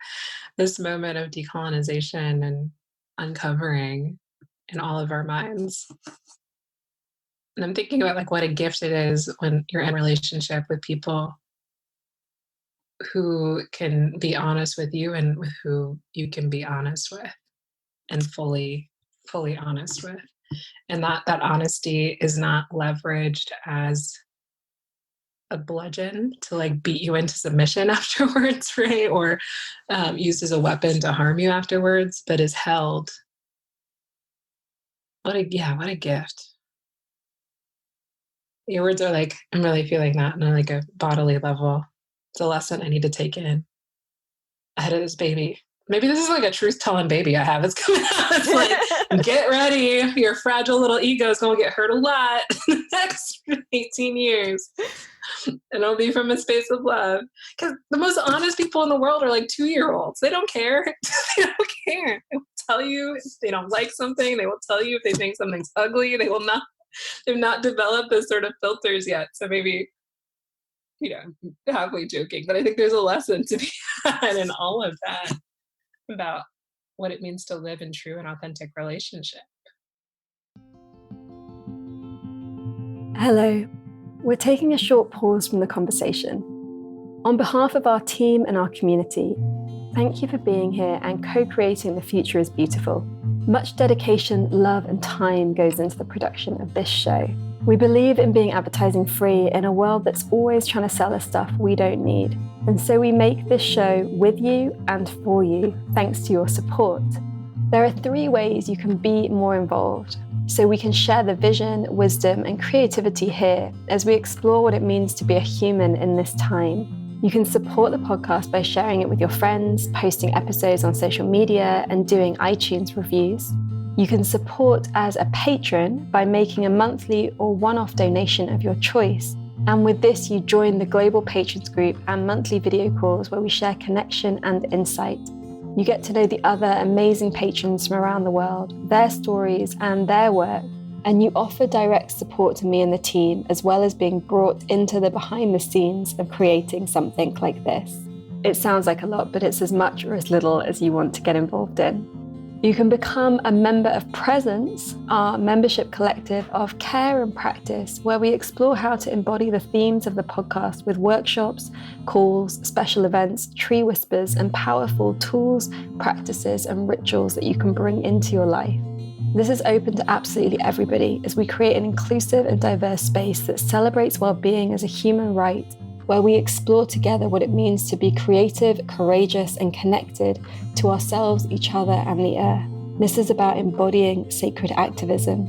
this moment of decolonization and uncovering in all of our minds. And I'm thinking about like what a gift it is when you're in relationship with people who can be honest with you and with who you can be honest with and fully honest with. And that honesty is not leveraged as a bludgeon to like beat you into submission afterwards, right? Or used as a weapon to harm you afterwards, but is held. What a gift. Your words are like, I'm really feeling that on like a bodily level. It's a lesson I need to take in ahead of this baby. Maybe this is like a truth telling baby I have. It's coming out. It's like, get ready. Your fragile little ego is going to get hurt a lot in the next 18 years. And it'll be from a space of love. Because the most honest people in the world are like 2-year-olds. They don't care. They don't care. They will tell you if they don't like something. They will tell you if they think something's ugly. They've not developed those sort of filters yet. So maybe, I'm halfway joking, but I think there's a lesson to be had in all of that about what it means to live in true and authentic relationship. Hello. We're taking a short pause from the conversation. On behalf of our team and our community, thank you for being here and co-creating The Future is Beautiful. Much dedication, love, and time goes into the production of this show. We believe in being advertising free in a world that's always trying to sell us stuff we don't need. And so we make this show with you and for you, thanks to your support. There are 3 ways you can be more involved, so we can share the vision, wisdom, and creativity here as we explore what it means to be a human in this time. You can support the podcast by sharing it with your friends, posting episodes on social media, and doing iTunes reviews. You can support as a patron by making a monthly or one-off donation of your choice. And with this, you join the Global Patrons group and monthly video calls where we share connection and insight. You get to know the other amazing patrons from around the world, their stories and their work, and you offer direct support to me and the team, as well as being brought into the behind the scenes of creating something like this. It sounds like a lot, but it's as much or as little as you want to get involved in. You can become a member of Presence, our membership collective of care and practice, where we explore how to embody the themes of the podcast with workshops, calls, special events, tree whispers, and powerful tools, practices, and rituals that you can bring into your life. This is open to absolutely everybody as we create an inclusive and diverse space that celebrates well-being as a human right, where we explore together what it means to be creative, courageous, and connected to ourselves, each other, and the earth. This is about embodying sacred activism.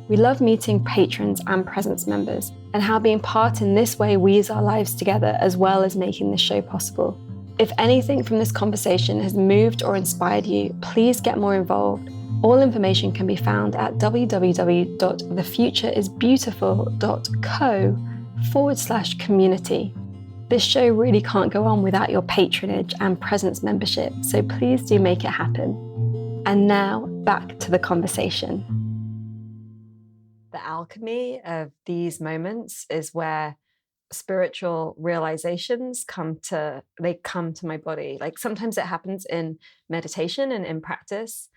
We love meeting patrons and Presence members and how being part in this way weaves our lives together as well as making this show possible. If anything from this conversation has moved or inspired you, please get more involved. All information can be found at www.thefutureisbeautiful.co/community. This show really can't go on without your patronage and Presence membership, so please do make it happen. And now, back to the conversation. The alchemy of these moments is where spiritual realizations come to my body. Like sometimes it happens in meditation and in practice,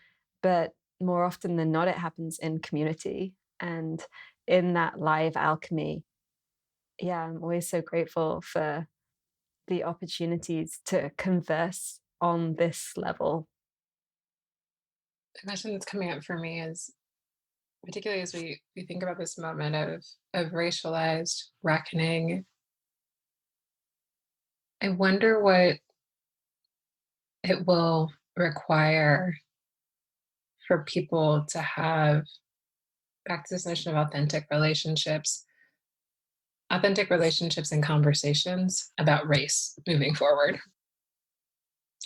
but more often than not, it happens in community and in that live alchemy. Yeah, I'm always so grateful for the opportunities to converse on this level. The question that's coming up for me is, particularly as we think about this moment of racialized reckoning, I wonder what it will require for people to have, back to this notion of authentic relationships and conversations about race moving forward.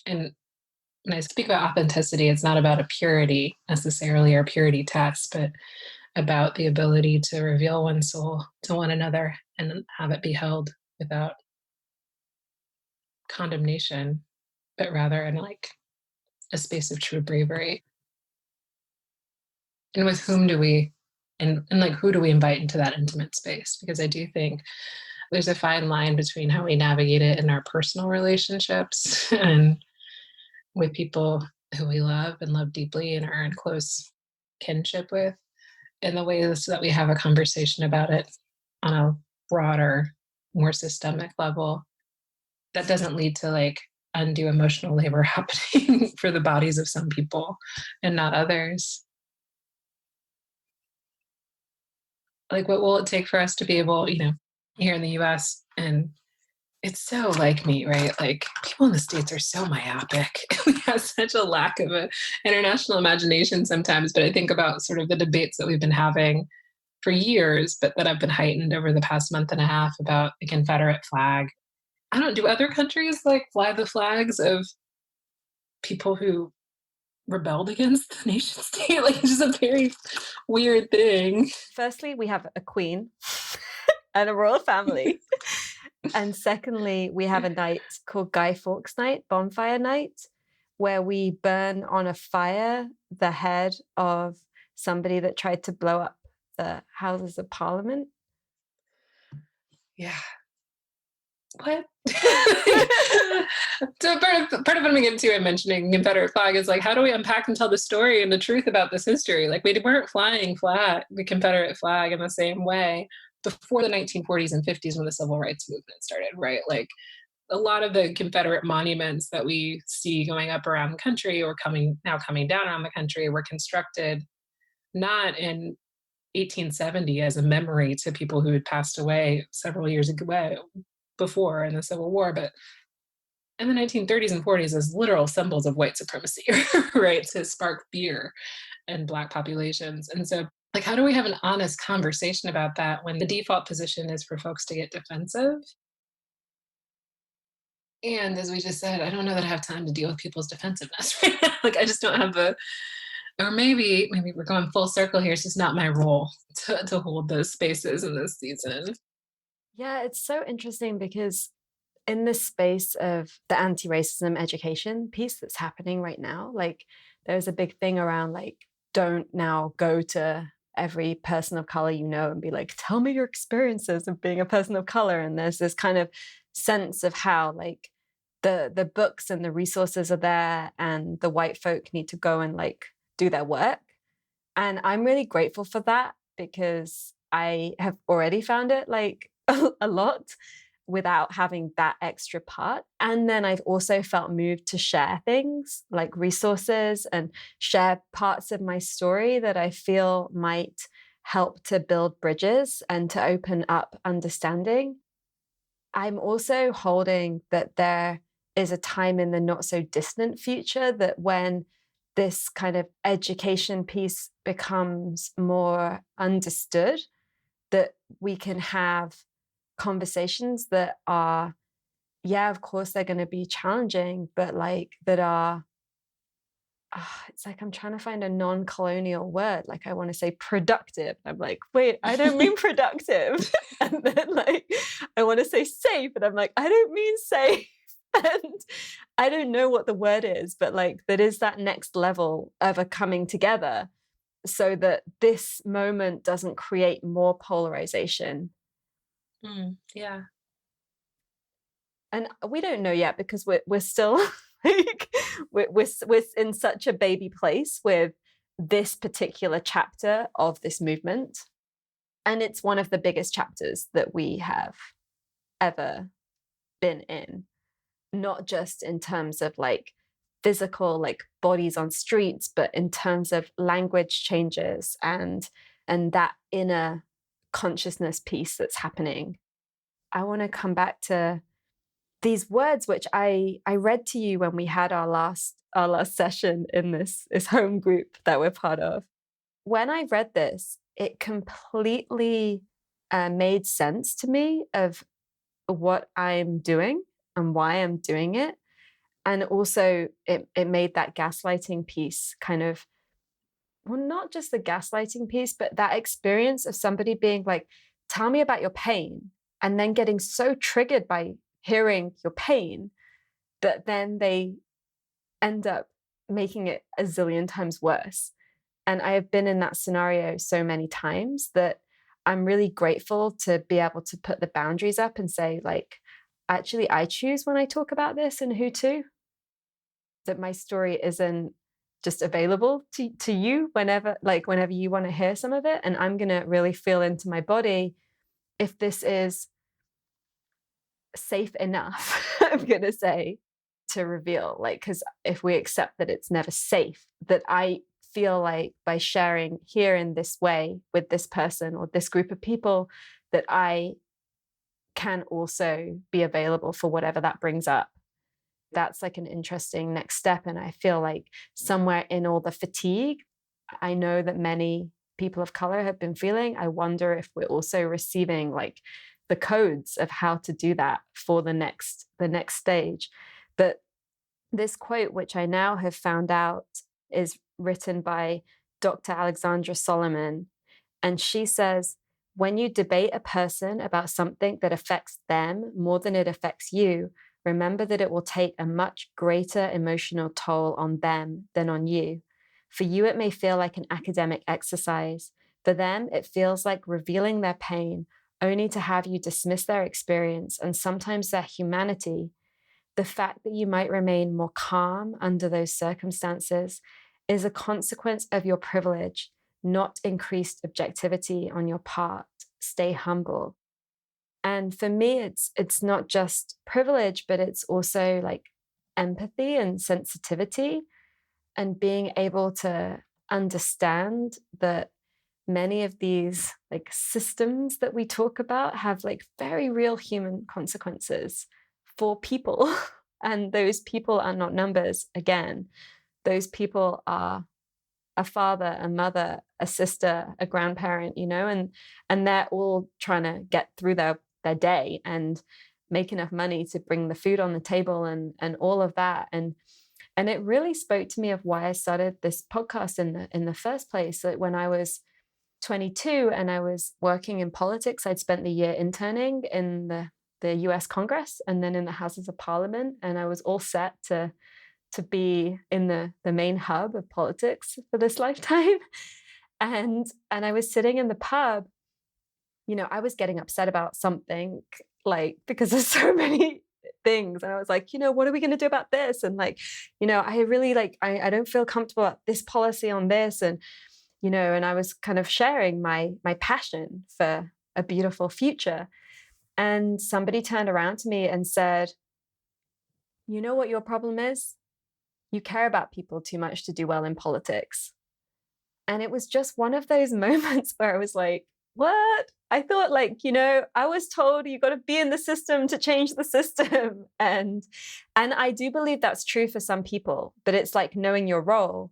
And when I speak about authenticity, it's not about a purity necessarily or purity test, but about the ability to reveal one's soul to one another and have it be held without condemnation, but rather in like a space of true bravery. And with whom do we, and like who do we invite into that intimate space? Because I do think there's a fine line between how we navigate it in our personal relationships and with people who we love and love deeply and are in close kinship with, and the ways that we have a conversation about it on a broader, more systemic level that doesn't lead to like undue emotional labor happening for the bodies of some people and not others. Like, what will it take for us to be able, here in the US, and it's so like me, right? Like, people in the States are so myopic. We have such a lack of a international imagination sometimes, but I think about sort of the debates that we've been having for years, but that have been heightened over the past month and a half about the Confederate flag. I don't do other countries like fly the flags of people who rebelled against the nation state? Like, it's just a very weird thing. Firstly, we have a queen and a royal family. And secondly, we have a night called Guy Fawkes Night, Bonfire Night, where we burn on a fire the head of somebody that tried to blow up the Houses of Parliament. Yeah. What? So part of what I'm getting to in mentioning Confederate flag is like, how do we unpack and tell the story and the truth about this history? Like, we weren't flying the Confederate flag in the same way before the 1940s and 50s when the civil rights movement started, right? Like, a lot of the Confederate monuments that we see going up around the country or coming down around the country were constructed not in 1870 as a memory to people who had passed away several years ago before in the Civil War, but in the 1930s and 40s as literal symbols of white supremacy, right? To spark fear in Black populations. And so, like, how do we have an honest conversation about that when the default position is for folks to get defensive? And as we just said, I don't know that I have time to deal with people's defensiveness right now. Like, I just don't have or maybe we're going full circle here. It's just not my role to hold those spaces in this season. Yeah, it's so interesting because in this space of the anti-racism education piece that's happening right now, like there's a big thing around like, don't now go to every person of color you know and be like, tell me your experiences of being a person of color. And there's this kind of sense of how like the books and the resources are there and the white folk need to go and like do their work. And I'm really grateful for that because I have already found it like a lot without having that extra part. And then I've also felt moved to share things like resources and share parts of my story that I feel might help to build bridges and to open up understanding. I'm also holding that there is a time in the not so distant future that when this kind of education piece becomes more understood, that we can have conversations that are, yeah, of course they're going to be challenging, but like that are, it's like I'm trying to find a non-colonial word. Like I want to say productive. I'm like, wait, I don't mean productive. And then like, I want to say safe. And I'm like, I don't mean safe. And I don't know what the word is, but like that is that next level of a coming together so that this moment doesn't create more polarization. Yeah. And we don't know yet because we're still like we're in such a baby place with this particular chapter of this movement, and it's one of the biggest chapters that we have ever been in, not just in terms of like physical like bodies on streets, but in terms of language changes and that inner consciousness piece that's happening. I want to come back to these words which I read to you when we had our last session in this home group that we're part of. When I read this, it completely made sense to me of what I'm doing and why I'm doing it. And also it made that gaslighting piece kind of, well, not just the gaslighting piece, but that experience of somebody being like, tell me about your pain, and then getting so triggered by hearing your pain that then they end up making it a zillion times worse. And I have been in that scenario so many times that I'm really grateful to be able to put the boundaries up and say, like, actually, I choose when I talk about this and who to, that my story isn't just available to you whenever you want to hear some of it. And I'm going to really feel into my body if this is safe enough, I'm going to say, to reveal. Like, because if we accept that it's never safe, that I feel like by sharing here in this way with this person or this group of people, that I can also be available for whatever that brings up. That's like an interesting next step. And I feel like somewhere in all the fatigue, I know that many people of color have been feeling, I wonder if we're also receiving like the codes of how to do that for the next stage. But this quote, which I now have found out is written by Dr. Alexandra Solomon. And she says, when you debate a person about something that affects them more than it affects you, remember that it will take a much greater emotional toll on them than on you. For you, it may feel like an academic exercise. For them, it feels like revealing their pain, only to have you dismiss their experience and sometimes their humanity. The fact that you might remain more calm under those circumstances is a consequence of your privilege, not increased objectivity on your part. Stay humble. And for me, it's not just privilege, but it's also like empathy and sensitivity and being able to understand that many of these like systems that we talk about have like very real human consequences for people. And those people are not numbers again. Those people are a father, a mother, a sister, a grandparent, and they're all trying to get through their day and make enough money to bring the food on the table and all of that. And it really spoke to me of why I started this podcast in the first place. That when I was 22 and I was working in politics, I'd spent the year interning in the US Congress and then in the Houses of Parliament. And I was all set to be in the main hub of politics for this lifetime. And I was sitting in the pub, I was getting upset about something, like, because there's so many things. And I was like, what are we going to do about this? And like, I really like, I don't feel comfortable about this policy on this. And, and I was kind of sharing my passion for a beautiful future. And somebody turned around to me and said, you know what your problem is? You care about people too much to do well in politics. And it was just one of those moments where I was like, what? I thought like, I was told you got to be in the system to change the system. And I do believe that's true for some people, but it's like knowing your role.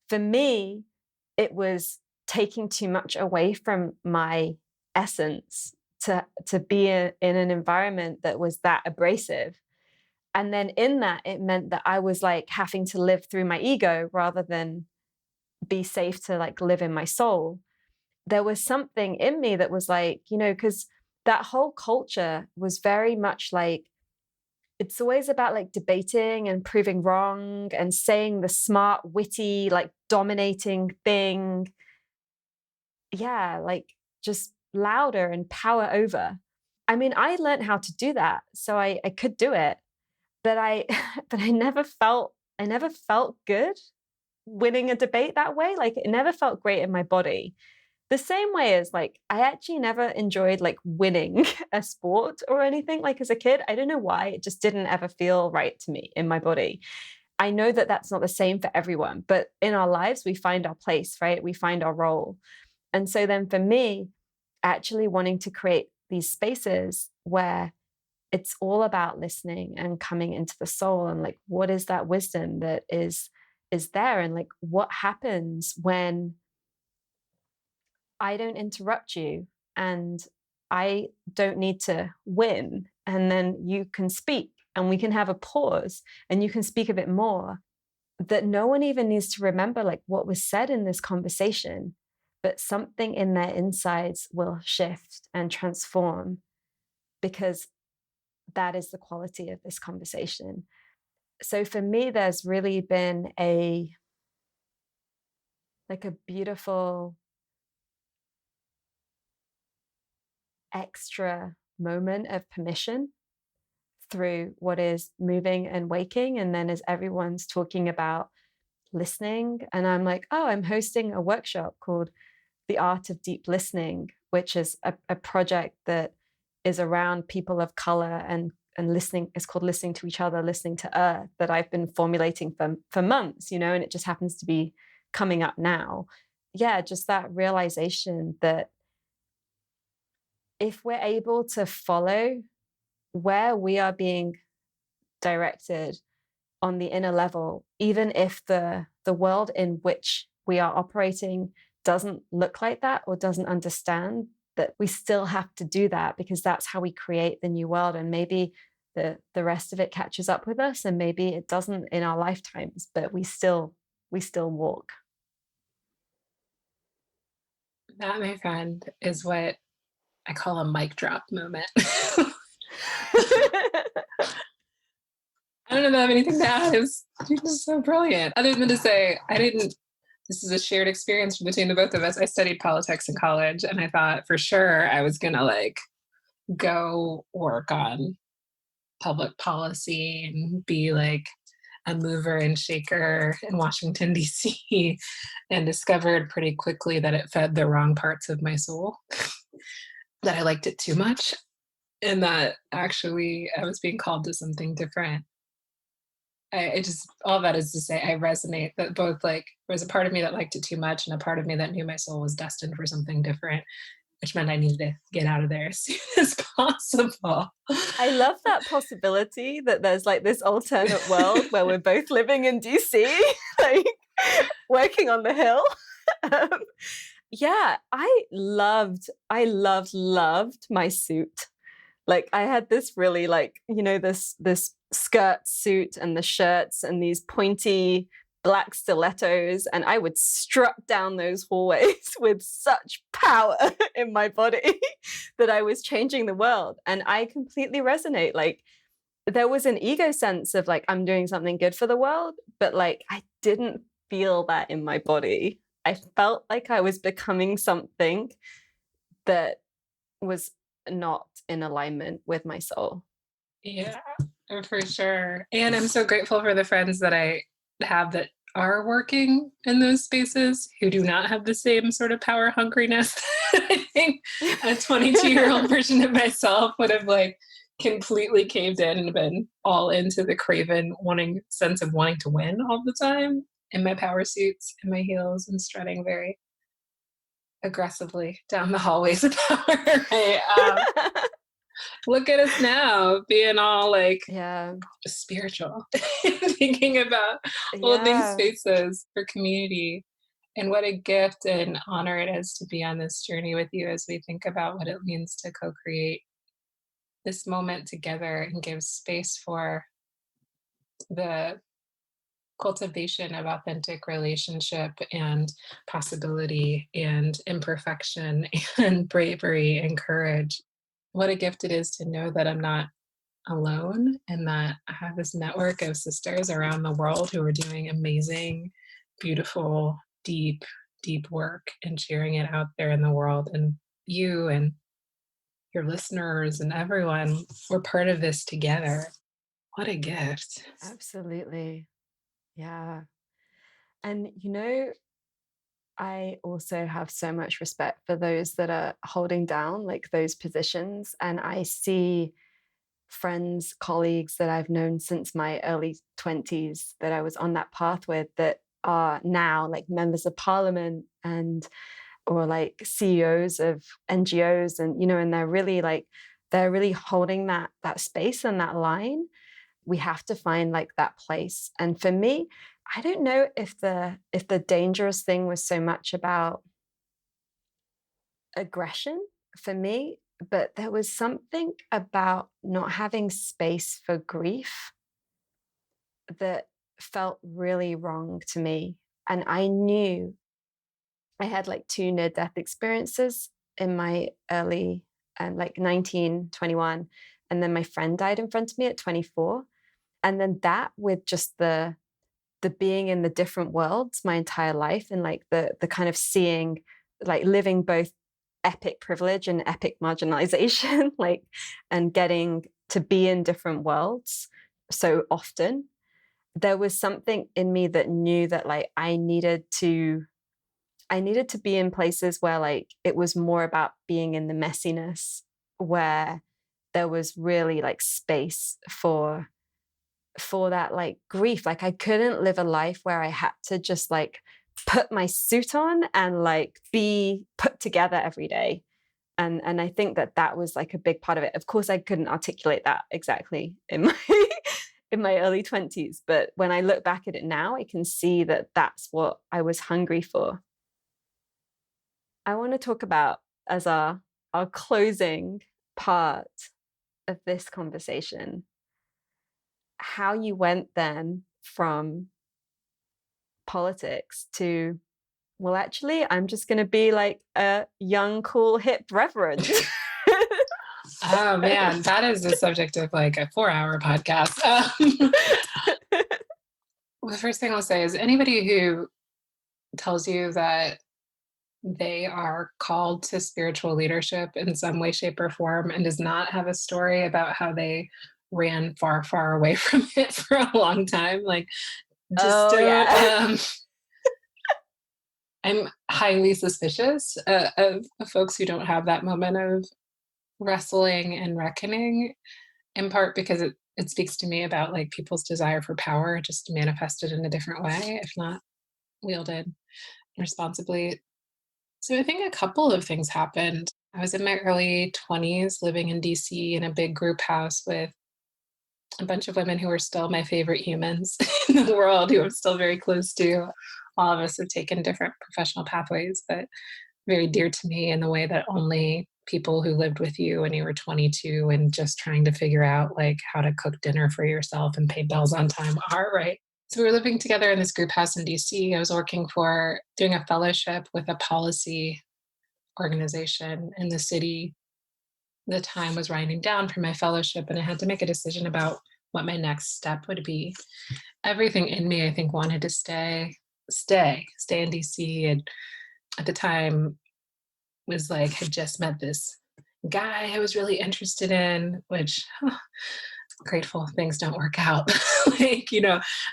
For me, it was taking too much away from my essence to be in an environment that was that abrasive. And then in that, it meant that I was like having to live through my ego rather than be safe to like live in my soul. There was something in me that was like, because that whole culture was very much like, it's always about like debating and proving wrong and saying the smart, witty, like dominating thing. Yeah, like just louder and power over. I mean, I learned how to do that, so I could do it. But I but I never felt good winning a debate that way. Like it never felt great in my body. The same way as like I actually never enjoyed like winning a sport or anything like as a kid. I don't know why, it just didn't ever feel right to me in my body. I know that that's not the same for everyone, but in our lives we find our place, right? We find our role. And so then for me, actually wanting to create these spaces where it's all about listening and coming into the soul and like what is that wisdom that is there, and like what happens when I don't interrupt you and I don't need to win, and then you can speak and we can have a pause and you can speak a bit more, that no one even needs to remember like what was said in this conversation, but something in their insides will shift and transform, because that is the quality of this conversation. So for me, there's really been a beautiful extra moment of permission through what is moving and waking. And then as everyone's talking about listening, and I'm like, oh, I'm hosting a workshop called The Art of Deep Listening, which is a project that is around people of color and listening. It's called Listening to Each Other, Listening to Earth, that I've been formulating for months, and it just happens to be coming up now. Yeah, just that realization that if we're able to follow where we are being directed on the inner level, even if the world in which we are operating doesn't look like that or doesn't understand, that we still have to do that, because that's how we create the new world. And maybe the rest of it catches up with us, and maybe it doesn't in our lifetimes, but we still walk. That, my friend, is what I call a mic drop moment. I don't know if I have anything to add. It was just so brilliant. Other than to say, this is a shared experience between the both of us. I studied politics in college, and I thought for sure I was going to go work on public policy and be a mover and shaker in Washington, D.C., and discovered pretty quickly that it fed the wrong parts of my soul, that I liked it too much, and that actually I was being called to something different. All that is to say, I resonate that both there was a part of me that liked it too much and a part of me that knew my soul was destined for something different, which meant I needed to get out of there as soon as possible. I love that possibility that there's this alternate world where we're both living in DC, working on the Hill. Yeah, I loved my suit. I had this really this skirt suit and the shirts and these pointy black stilettos, and I would strut down those hallways with such power in my body that I was changing the world. And I completely resonate. There was an ego sense of I'm doing something good for the world, but I didn't feel that in my body. I felt like I was becoming something that was not in alignment with my soul. Yeah, for sure. And I'm so grateful for the friends that I have that are working in those spaces who do not have the same sort of power hungriness. I think a 22-year-old version of myself would have completely caved in and been all into the craven sense of wanting to win all the time in my power suits and my heels and strutting very aggressively down the hallways of power. Right? Look at us now being all spiritual, thinking about holding spaces for community. And what a gift and honor it is to be on this journey with you as we think about what it means to co-create this moment together and give space for the cultivation of authentic relationship and possibility and imperfection and bravery and courage. What a gift it is to know that I'm not alone and that I have this network of sisters around the world who are doing amazing, beautiful, deep, deep work and sharing it out there in the world. And you and your listeners and everyone, we're part of this together. What a gift. Absolutely. Yeah. And I also have so much respect for those that are holding down those positions. And I see friends, colleagues that I've known since my early 20s that I was on that path with that are now members of parliament or CEOs of NGOs, and they're really holding that space and that line. We have to find that place. And for me, I don't know if the dangerous thing was so much about aggression for me, but there was something about not having space for grief that felt really wrong to me. And I knew I had two near-death experiences in my early 19, 21. And then my friend died in front of me at 24. And then that with just the being in the different worlds my entire life, and the kind of seeing living both epic privilege and epic marginalization, like, and getting to be in different worlds so often, there was something in me that knew that like I needed to be in places where like it was more about being in the messiness, where there was really like space for that like grief. Like I couldn't live a life where I had to just like put my suit on and like be put together every day. And I think that that was like a big part of it. Of course, I couldn't articulate that exactly in my in my early 20s, but when I look back at it now, I can see that that's what I was hungry for. I want to talk about, as our closing part of this conversation, how you went then from politics to, well, actually, I'm just going to be like a young, cool, hip reverend. Oh man, that is the subject of like a 4-hour podcast. The first thing I'll say is anybody who tells you that they are called to spiritual leadership in some way, shape, or form and does not have a story about how they ran far, far away from it for a long time, like just Oh, don't. yeah. I'm highly suspicious of folks who don't have that moment of wrestling and reckoning, in part because it speaks to me about like people's desire for power just manifested in a different way, if not wielded responsibly. So I think a couple of things happened. I was in my early 20s living in DC in a big group house with a bunch of women who are still my favorite humans in the world, who I'm still very close to. All of us have taken different professional pathways, but very dear to me in the way that only people who lived with you when you were 22 and just trying to figure out like how to cook dinner for yourself and pay bills on time are, right? So we were living together in this group house in DC. I was working for doing a fellowship with a policy organization in the city. The time was winding down for my fellowship, and I had to make a decision about what my next step would be. Everything in me, I think, wanted to stay in DC. And at the time, was like had just met this guy I was really interested in, which grateful things don't work out. Like,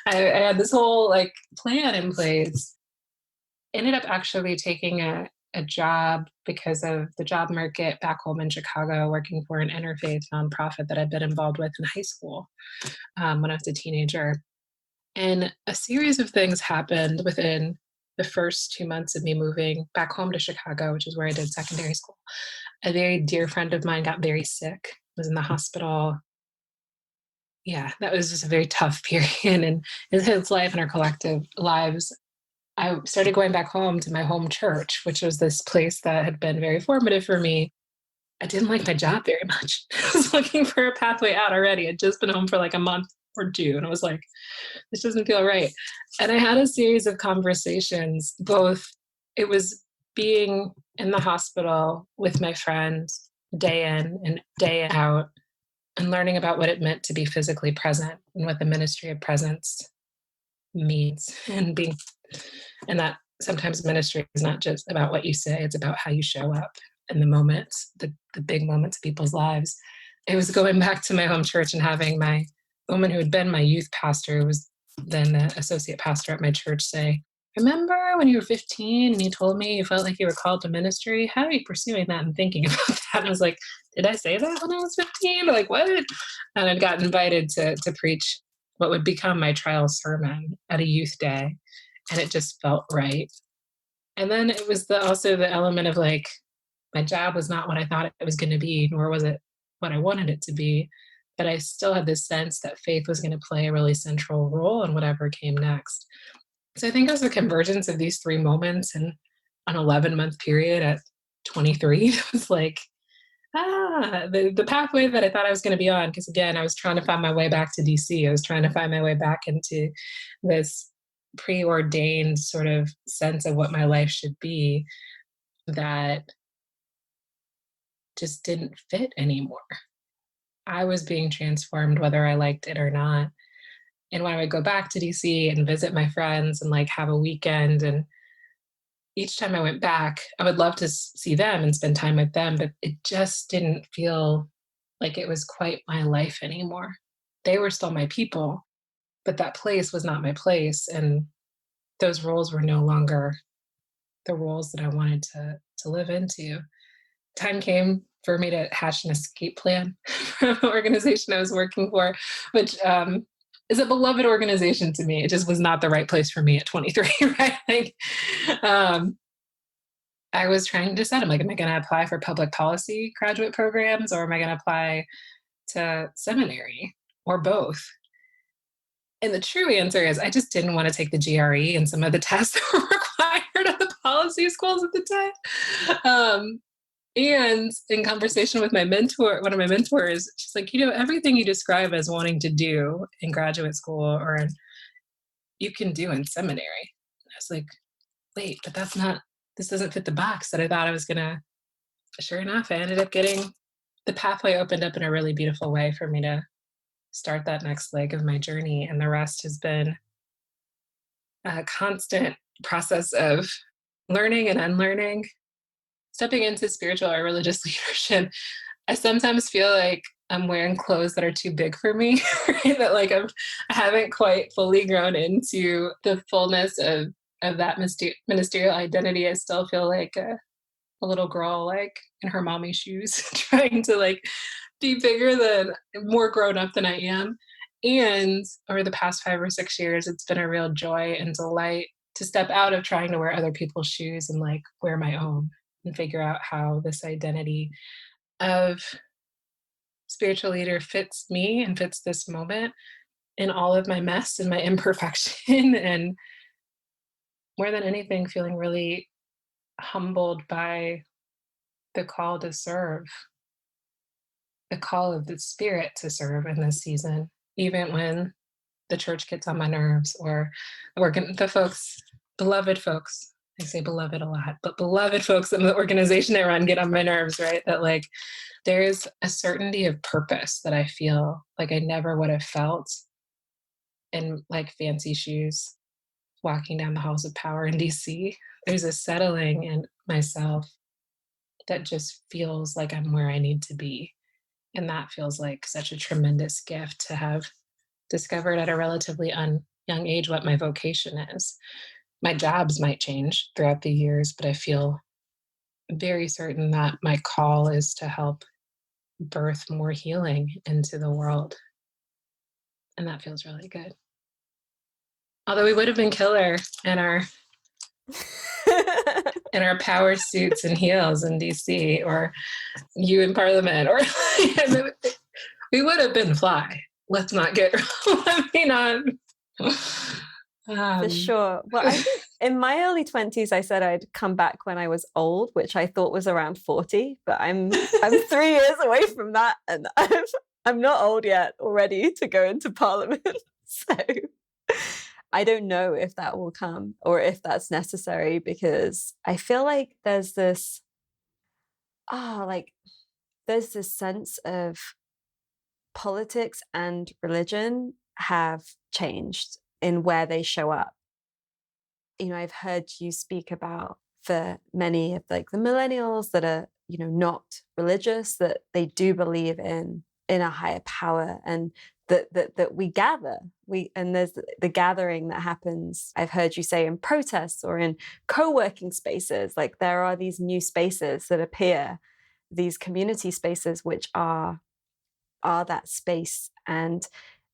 I had this whole like plan in place. Ended up actually taking a job because of the job market back home in Chicago, working for an interfaith nonprofit that I'd been involved with in high school when I was a teenager. And a series of things happened within the first 2 months of me moving back home to Chicago, which is where I did secondary school. A very dear friend of mine got very sick, was in the hospital. Yeah, that was just a very tough period in his life and our collective lives. I started going back home to my home church, which was this place that had been very formative for me. I didn't like my job very much. I was looking for a pathway out already. I'd just been home for like a month or two, and I was like, this doesn't feel right. And I had a series of conversations, both it was being in the hospital with my friends day in and day out and learning about what it meant to be physically present and what the ministry of presence means and that sometimes ministry is not just about what you say, it's about how you show up in the moments, the big moments of people's lives. It was going back to my home church and having my woman who had been my youth pastor, who was then the associate pastor at my church, say, remember when you were 15 and you told me you felt like you were called to ministry? How are you pursuing that and thinking about that? And I was like, did I say that when I was 15? Like, what? And I'd got invited to preach what would become my trial sermon at a youth day. And it just felt right. And then it was also the element of like, my job was not what I thought it was going to be, nor was it what I wanted it to be. But I still had this sense that faith was going to play a really central role in whatever came next. So I think it was a convergence of these three moments in an 11-month period at 23. It was like, the pathway that I thought I was going to be on. Because again, I was trying to find my way back to DC. I was trying to find my way back into this preordained sort of sense of what my life should be that just didn't fit anymore. I was being transformed whether I liked it or not. And when I would go back to DC and visit my friends and like have a weekend and each time I went back, I would love to see them and spend time with them, but it just didn't feel like it was quite my life anymore. They were still my people, but that place was not my place. And those roles were no longer the roles that I wanted to live into. Time came for me to hatch an escape plan from the organization I was working for, which is a beloved organization to me. It just was not the right place for me at 23, right? Like, um, I was trying to decide, I'm like, am I going to apply for public policy graduate programs or am I going to apply to seminary or both? And the true answer is I just didn't want to take the GRE and some of the tests that were required at the policy schools at the time. And in conversation with my mentor, one of my mentors, she's like, everything you describe as wanting to do in graduate school you can do in seminary. And I was like, wait, but this doesn't fit the box that I thought I was going to. Sure enough, I ended up getting the pathway opened up in a really beautiful way for me to start that next leg of my journey. And the rest has been a constant process of learning and unlearning, stepping into spiritual or religious leadership. I sometimes feel like I'm wearing clothes that are too big for me, right? That like I haven't quite fully grown into the fullness of that ministerial identity. I still feel like a little girl, like in her mommy shoes, trying to like be more grown up than I am. And over the past 5 or 6 years, it's been a real joy and delight to step out of trying to wear other people's shoes and like wear my own and figure out how this identity of spiritual leader fits me and fits this moment in all of my mess and my imperfection. And more than anything, feeling really humbled by the call to serve, the call of the Spirit to serve in this season, even when the church gets on my nerves or the folks, beloved folks. I say beloved a lot, but beloved folks in the organization I run get on my nerves, right? That like there's a certainty of purpose that I feel like I never would have felt in like fancy shoes walking down the halls of power in DC. There's a settling in myself that just feels like I'm where I need to be. And that feels like such a tremendous gift to have discovered at a relatively young age what my vocation is. My jobs might change throughout the years, but I feel very certain that my call is to help birth more healing into the world. And that feels really good. Although we would have been killer in our in our power suits and heels in DC, or you in Parliament, or we would have been fly. Let's not get For sure. Well, I think in my early 20s, I said I'd come back when I was old, which I thought was around 40, but I'm 3 years away from that, and I'm not old yet already to go into Parliament. So I don't know if that will come or if that's necessary, because I feel like there's this sense of politics and religion have changed in where they show up. I've heard you speak about, for many of like the millennials that are, not religious, that they do believe in a higher power, and that we gather, and there's the gathering that happens. I've heard you say in protests or in co-working spaces, like there are these new spaces that appear, these community spaces, which are that space. And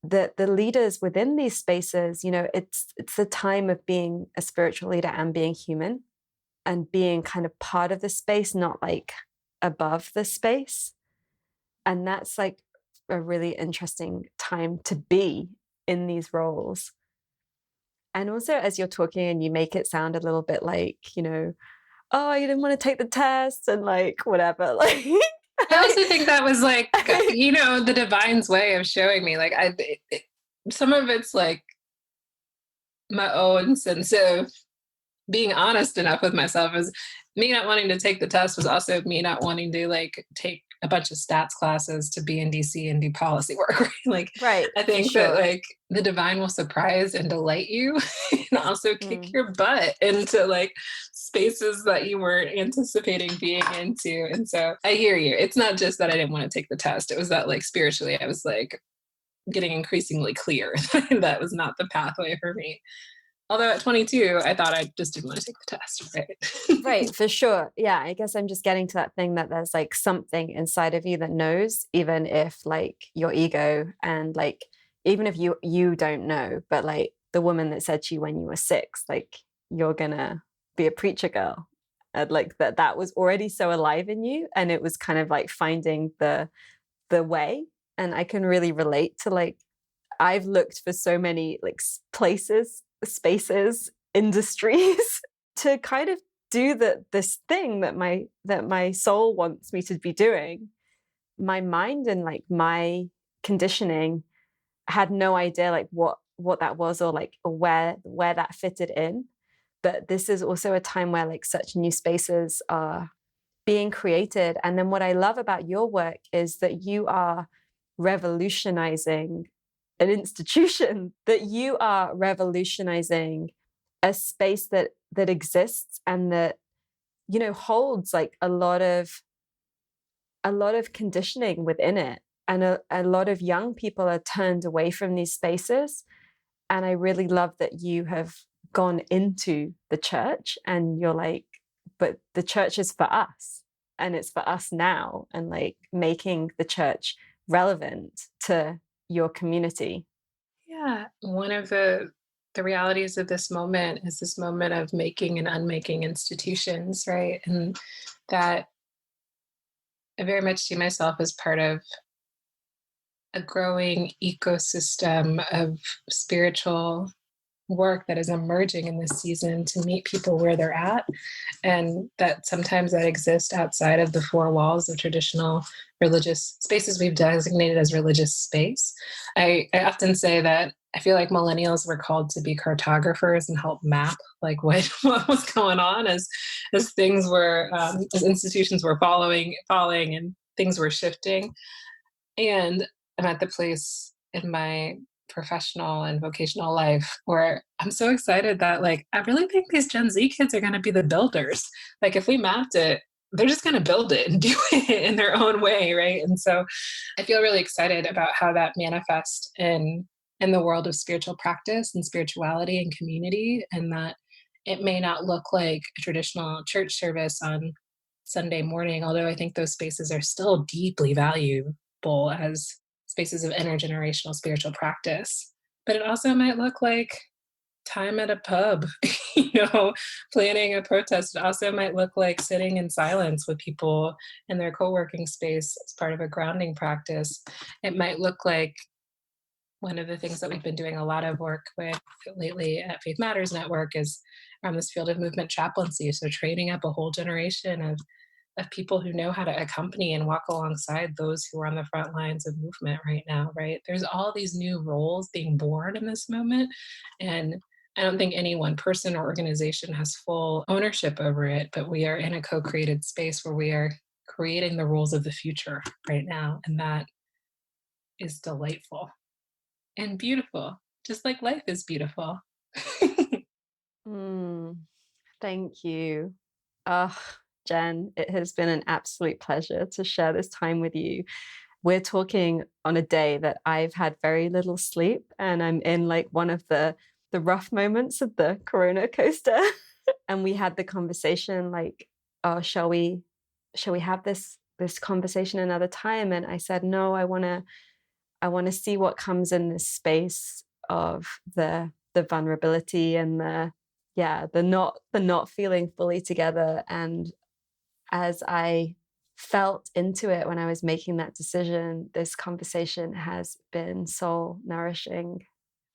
the leaders within these spaces, it's the time of being a spiritual leader and being human and being kind of part of the space, not like above the space. And that's like a really interesting time to be in these roles. And also, as you're talking and you make it sound a little bit like, oh, you didn't want to take the test and like whatever, like I also think that was like, the divine's way of showing me, like, some of it's like my own sense of being honest enough with myself. Is me not wanting to take the test was also me not wanting to like take a bunch of stats classes to be in DC and do policy work. Right? Like, Right, I for think that sure. like the divine will surprise and delight you and also kick Mm, your butt into like spaces that you weren't anticipating being into. And so I hear you. It's not just that I didn't want to take the test. It was that like spiritually, I was like getting increasingly clear that was not the pathway for me. Although at 22, I thought I just didn't want to take the test, right? right, for sure. Yeah, I guess I'm just getting to that thing that there's like something inside of you that knows, even if like your ego and like even if you don't know, but like the woman that said to you when you were 6, like you're gonna be a preacher girl. And like that was already so alive in you. And it was kind of like finding the way. And I can really relate to like I've looked for so many like places, spaces, industries to kind of do this thing that my soul wants me to be doing. My mind and like my conditioning had no idea like what that was or like or where that fitted in. But this is also a time where like such new spaces are being created. And then what I love about your work is that you are revolutionizing an institution, that you are revolutionizing a space that exists and that, you know, holds like a lot of conditioning within it. And a lot of young people are turned away from these spaces. And I really love that you have gone into the church and you're like, but the church is for us and it's for us now, and like making the church relevant to your community. Yeah. One of the realities of this moment is this moment of making and unmaking institutions, right? And that I very much see myself as part of a growing ecosystem of spiritual work that is emerging in this season to meet people where they're at, and that sometimes that exists outside of the four walls of traditional religious spaces we've designated as religious space. I often say that I feel like millennials were called to be cartographers and help map like what was going on as things were as institutions were falling and things were shifting. And I'm at the place in my professional and vocational life where I'm so excited that like I really think these Gen Z kids are going to be the builders. Like if we mapped it, they're just going to build it and do it in their own way, right? And so I feel really excited about how that manifests in the world of spiritual practice and spirituality and community, and that it may not look like a traditional church service on Sunday morning, although I think those spaces are still deeply valuable as spaces of intergenerational spiritual practice. But it also might look like time at a pub, you know, planning a protest. It also might look like sitting in silence with people in their co working space as part of a grounding practice. It might look like one of the things that we've been doing a lot of work with lately at Faith Matters Network is around this field of movement chaplaincy. So training up a whole generation of people who know how to accompany and walk alongside those who are on the front lines of movement right now, right? There's all these new roles being born in this moment. And I don't think any one person or organization has full ownership over it, but we are in a co created space where we are creating the roles of the future right now. And that is delightful and beautiful, just like life is beautiful. Mm, thank you. Oh, Jen, it has been an absolute pleasure to share this time with you. We're talking on a day that I've had very little sleep, and I'm in like one of the rough moments of the Corona coaster. And we had the conversation like, oh, shall we have this conversation another time? And I said, no, I want to see what comes in this space of the vulnerability and the not feeling fully together. And as I felt into it when I was making that decision, this conversation has been soul nourishing.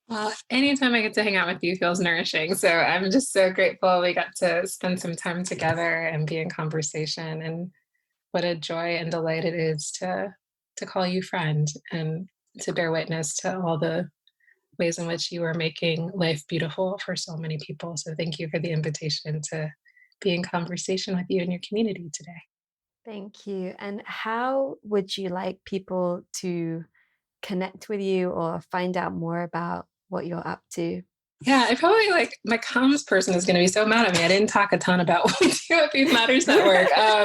Well, anytime I get to hang out with you feels nourishing. So I'm just so grateful we got to spend some time together and be in conversation. And what a joy and delight it is to call you friend and to bear witness to all the ways in which you are making life beautiful for so many people. So thank you for the invitation to be in conversation with you and your community today. Thank you. And how would you like people to connect with you or find out more about what you're up to? Yeah, I probably like my comms person is going to be so mad at me. I didn't talk a ton about what we do at Faith Matters Network. I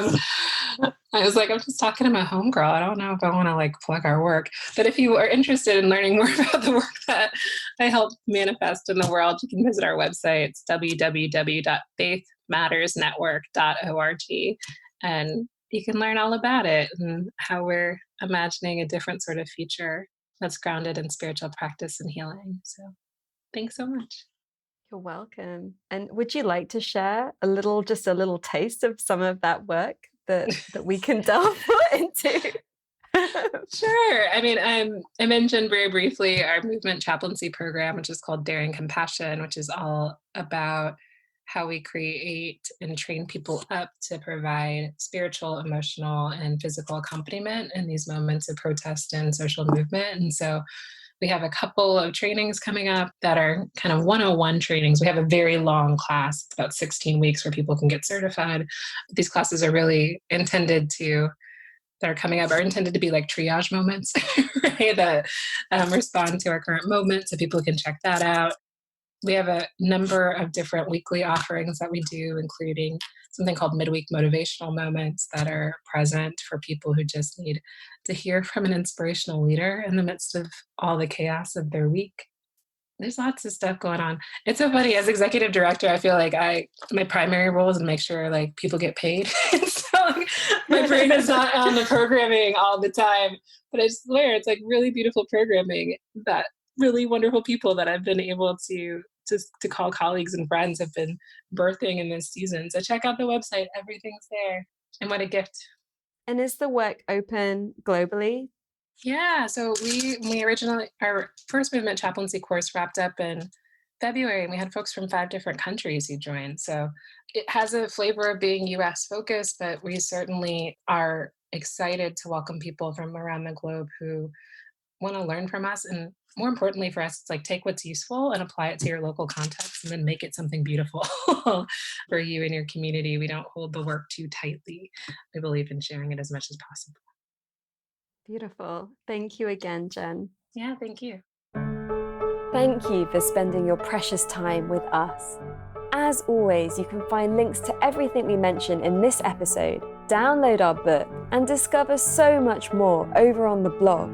was like, I'm just talking to my homegirl. I don't know if I want to like plug our work. But if you are interested in learning more about the work that I help manifest in the world, you can visit our website. It's www.faithmattersnetwork.org. And you can learn all about it and how we're imagining a different sort of future that's grounded in spiritual practice and healing. So thanks so much. You're welcome. And would you like to share a little, just a little taste of some of that work that we can delve into? Sure. I mean, I mentioned very briefly our movement chaplaincy program, which is called Daring Compassion, which is all about how we create and train people up to provide spiritual, emotional, and physical accompaniment in these moments of protest and social movement. And so we have a couple of trainings coming up that are kind of 101 trainings. We have a very long class, it's about 16 weeks, where people can get certified. These classes are really intended to that are coming up are intended to be like triage moments, right? That respond to our current moment. So people can check that out. We have a number of different weekly offerings that we do, including something called midweek motivational moments that are present for people who just need to hear from an inspirational leader in the midst of all the chaos of their week. There's lots of stuff going on. It's so funny. As executive director, I feel like my primary role is to make sure like people get paid. So like, my brain is not on the programming all the time, but I swear it's like really beautiful programming that really wonderful people that I've been able to call colleagues and friends have been birthing in this season. So check out the website. Everything's there. And what a gift. And is the work open globally? Yeah, so we originally our first movement chaplaincy course wrapped up in February, and we had folks from 5 different countries who joined. So it has a flavor of being US focused, but we certainly are excited to welcome people from around the globe who want to learn from us. And more importantly for us, it's like take what's useful and apply it to your local context and then make it something beautiful for you and your community. We don't hold the work too tightly. We believe in sharing it as much as possible. Beautiful. Thank you again, Jen. Yeah, thank you. Thank you for spending your precious time with us. As always, you can find links to everything we mentioned in this episode, download our book, and discover so much more over on the blog.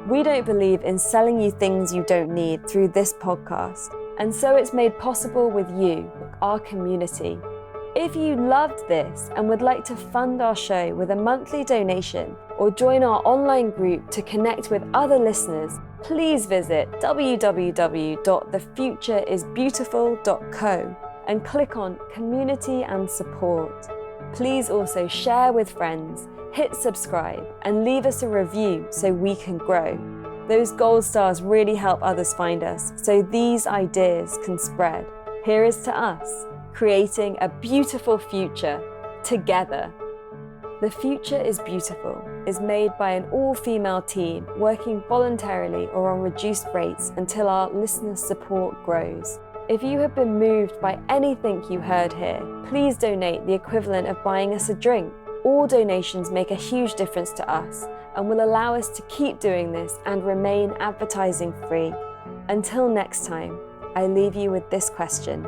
We don't believe in selling you things you don't need through this podcast, and so it's made possible with you, our community. If you loved this and would like to fund our show with a monthly donation or join our online group to connect with other listeners, please visit www.thefutureisbeautiful.co and click on Community and Support. Please also share with friends, hit subscribe, and leave us a review so we can grow. Those gold stars really help others find us, so these ideas can spread. Here is to us, creating a beautiful future together. The Future is Beautiful is made by an all-female team working voluntarily or on reduced rates until our listener support grows. If you have been moved by anything you heard here, please donate the equivalent of buying us a drink. All donations make a huge difference to us and will allow us to keep doing this and remain advertising free. Until next time, I leave you with this question.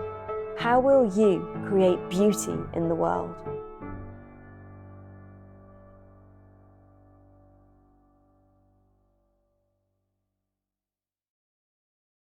How will you create beauty in the world?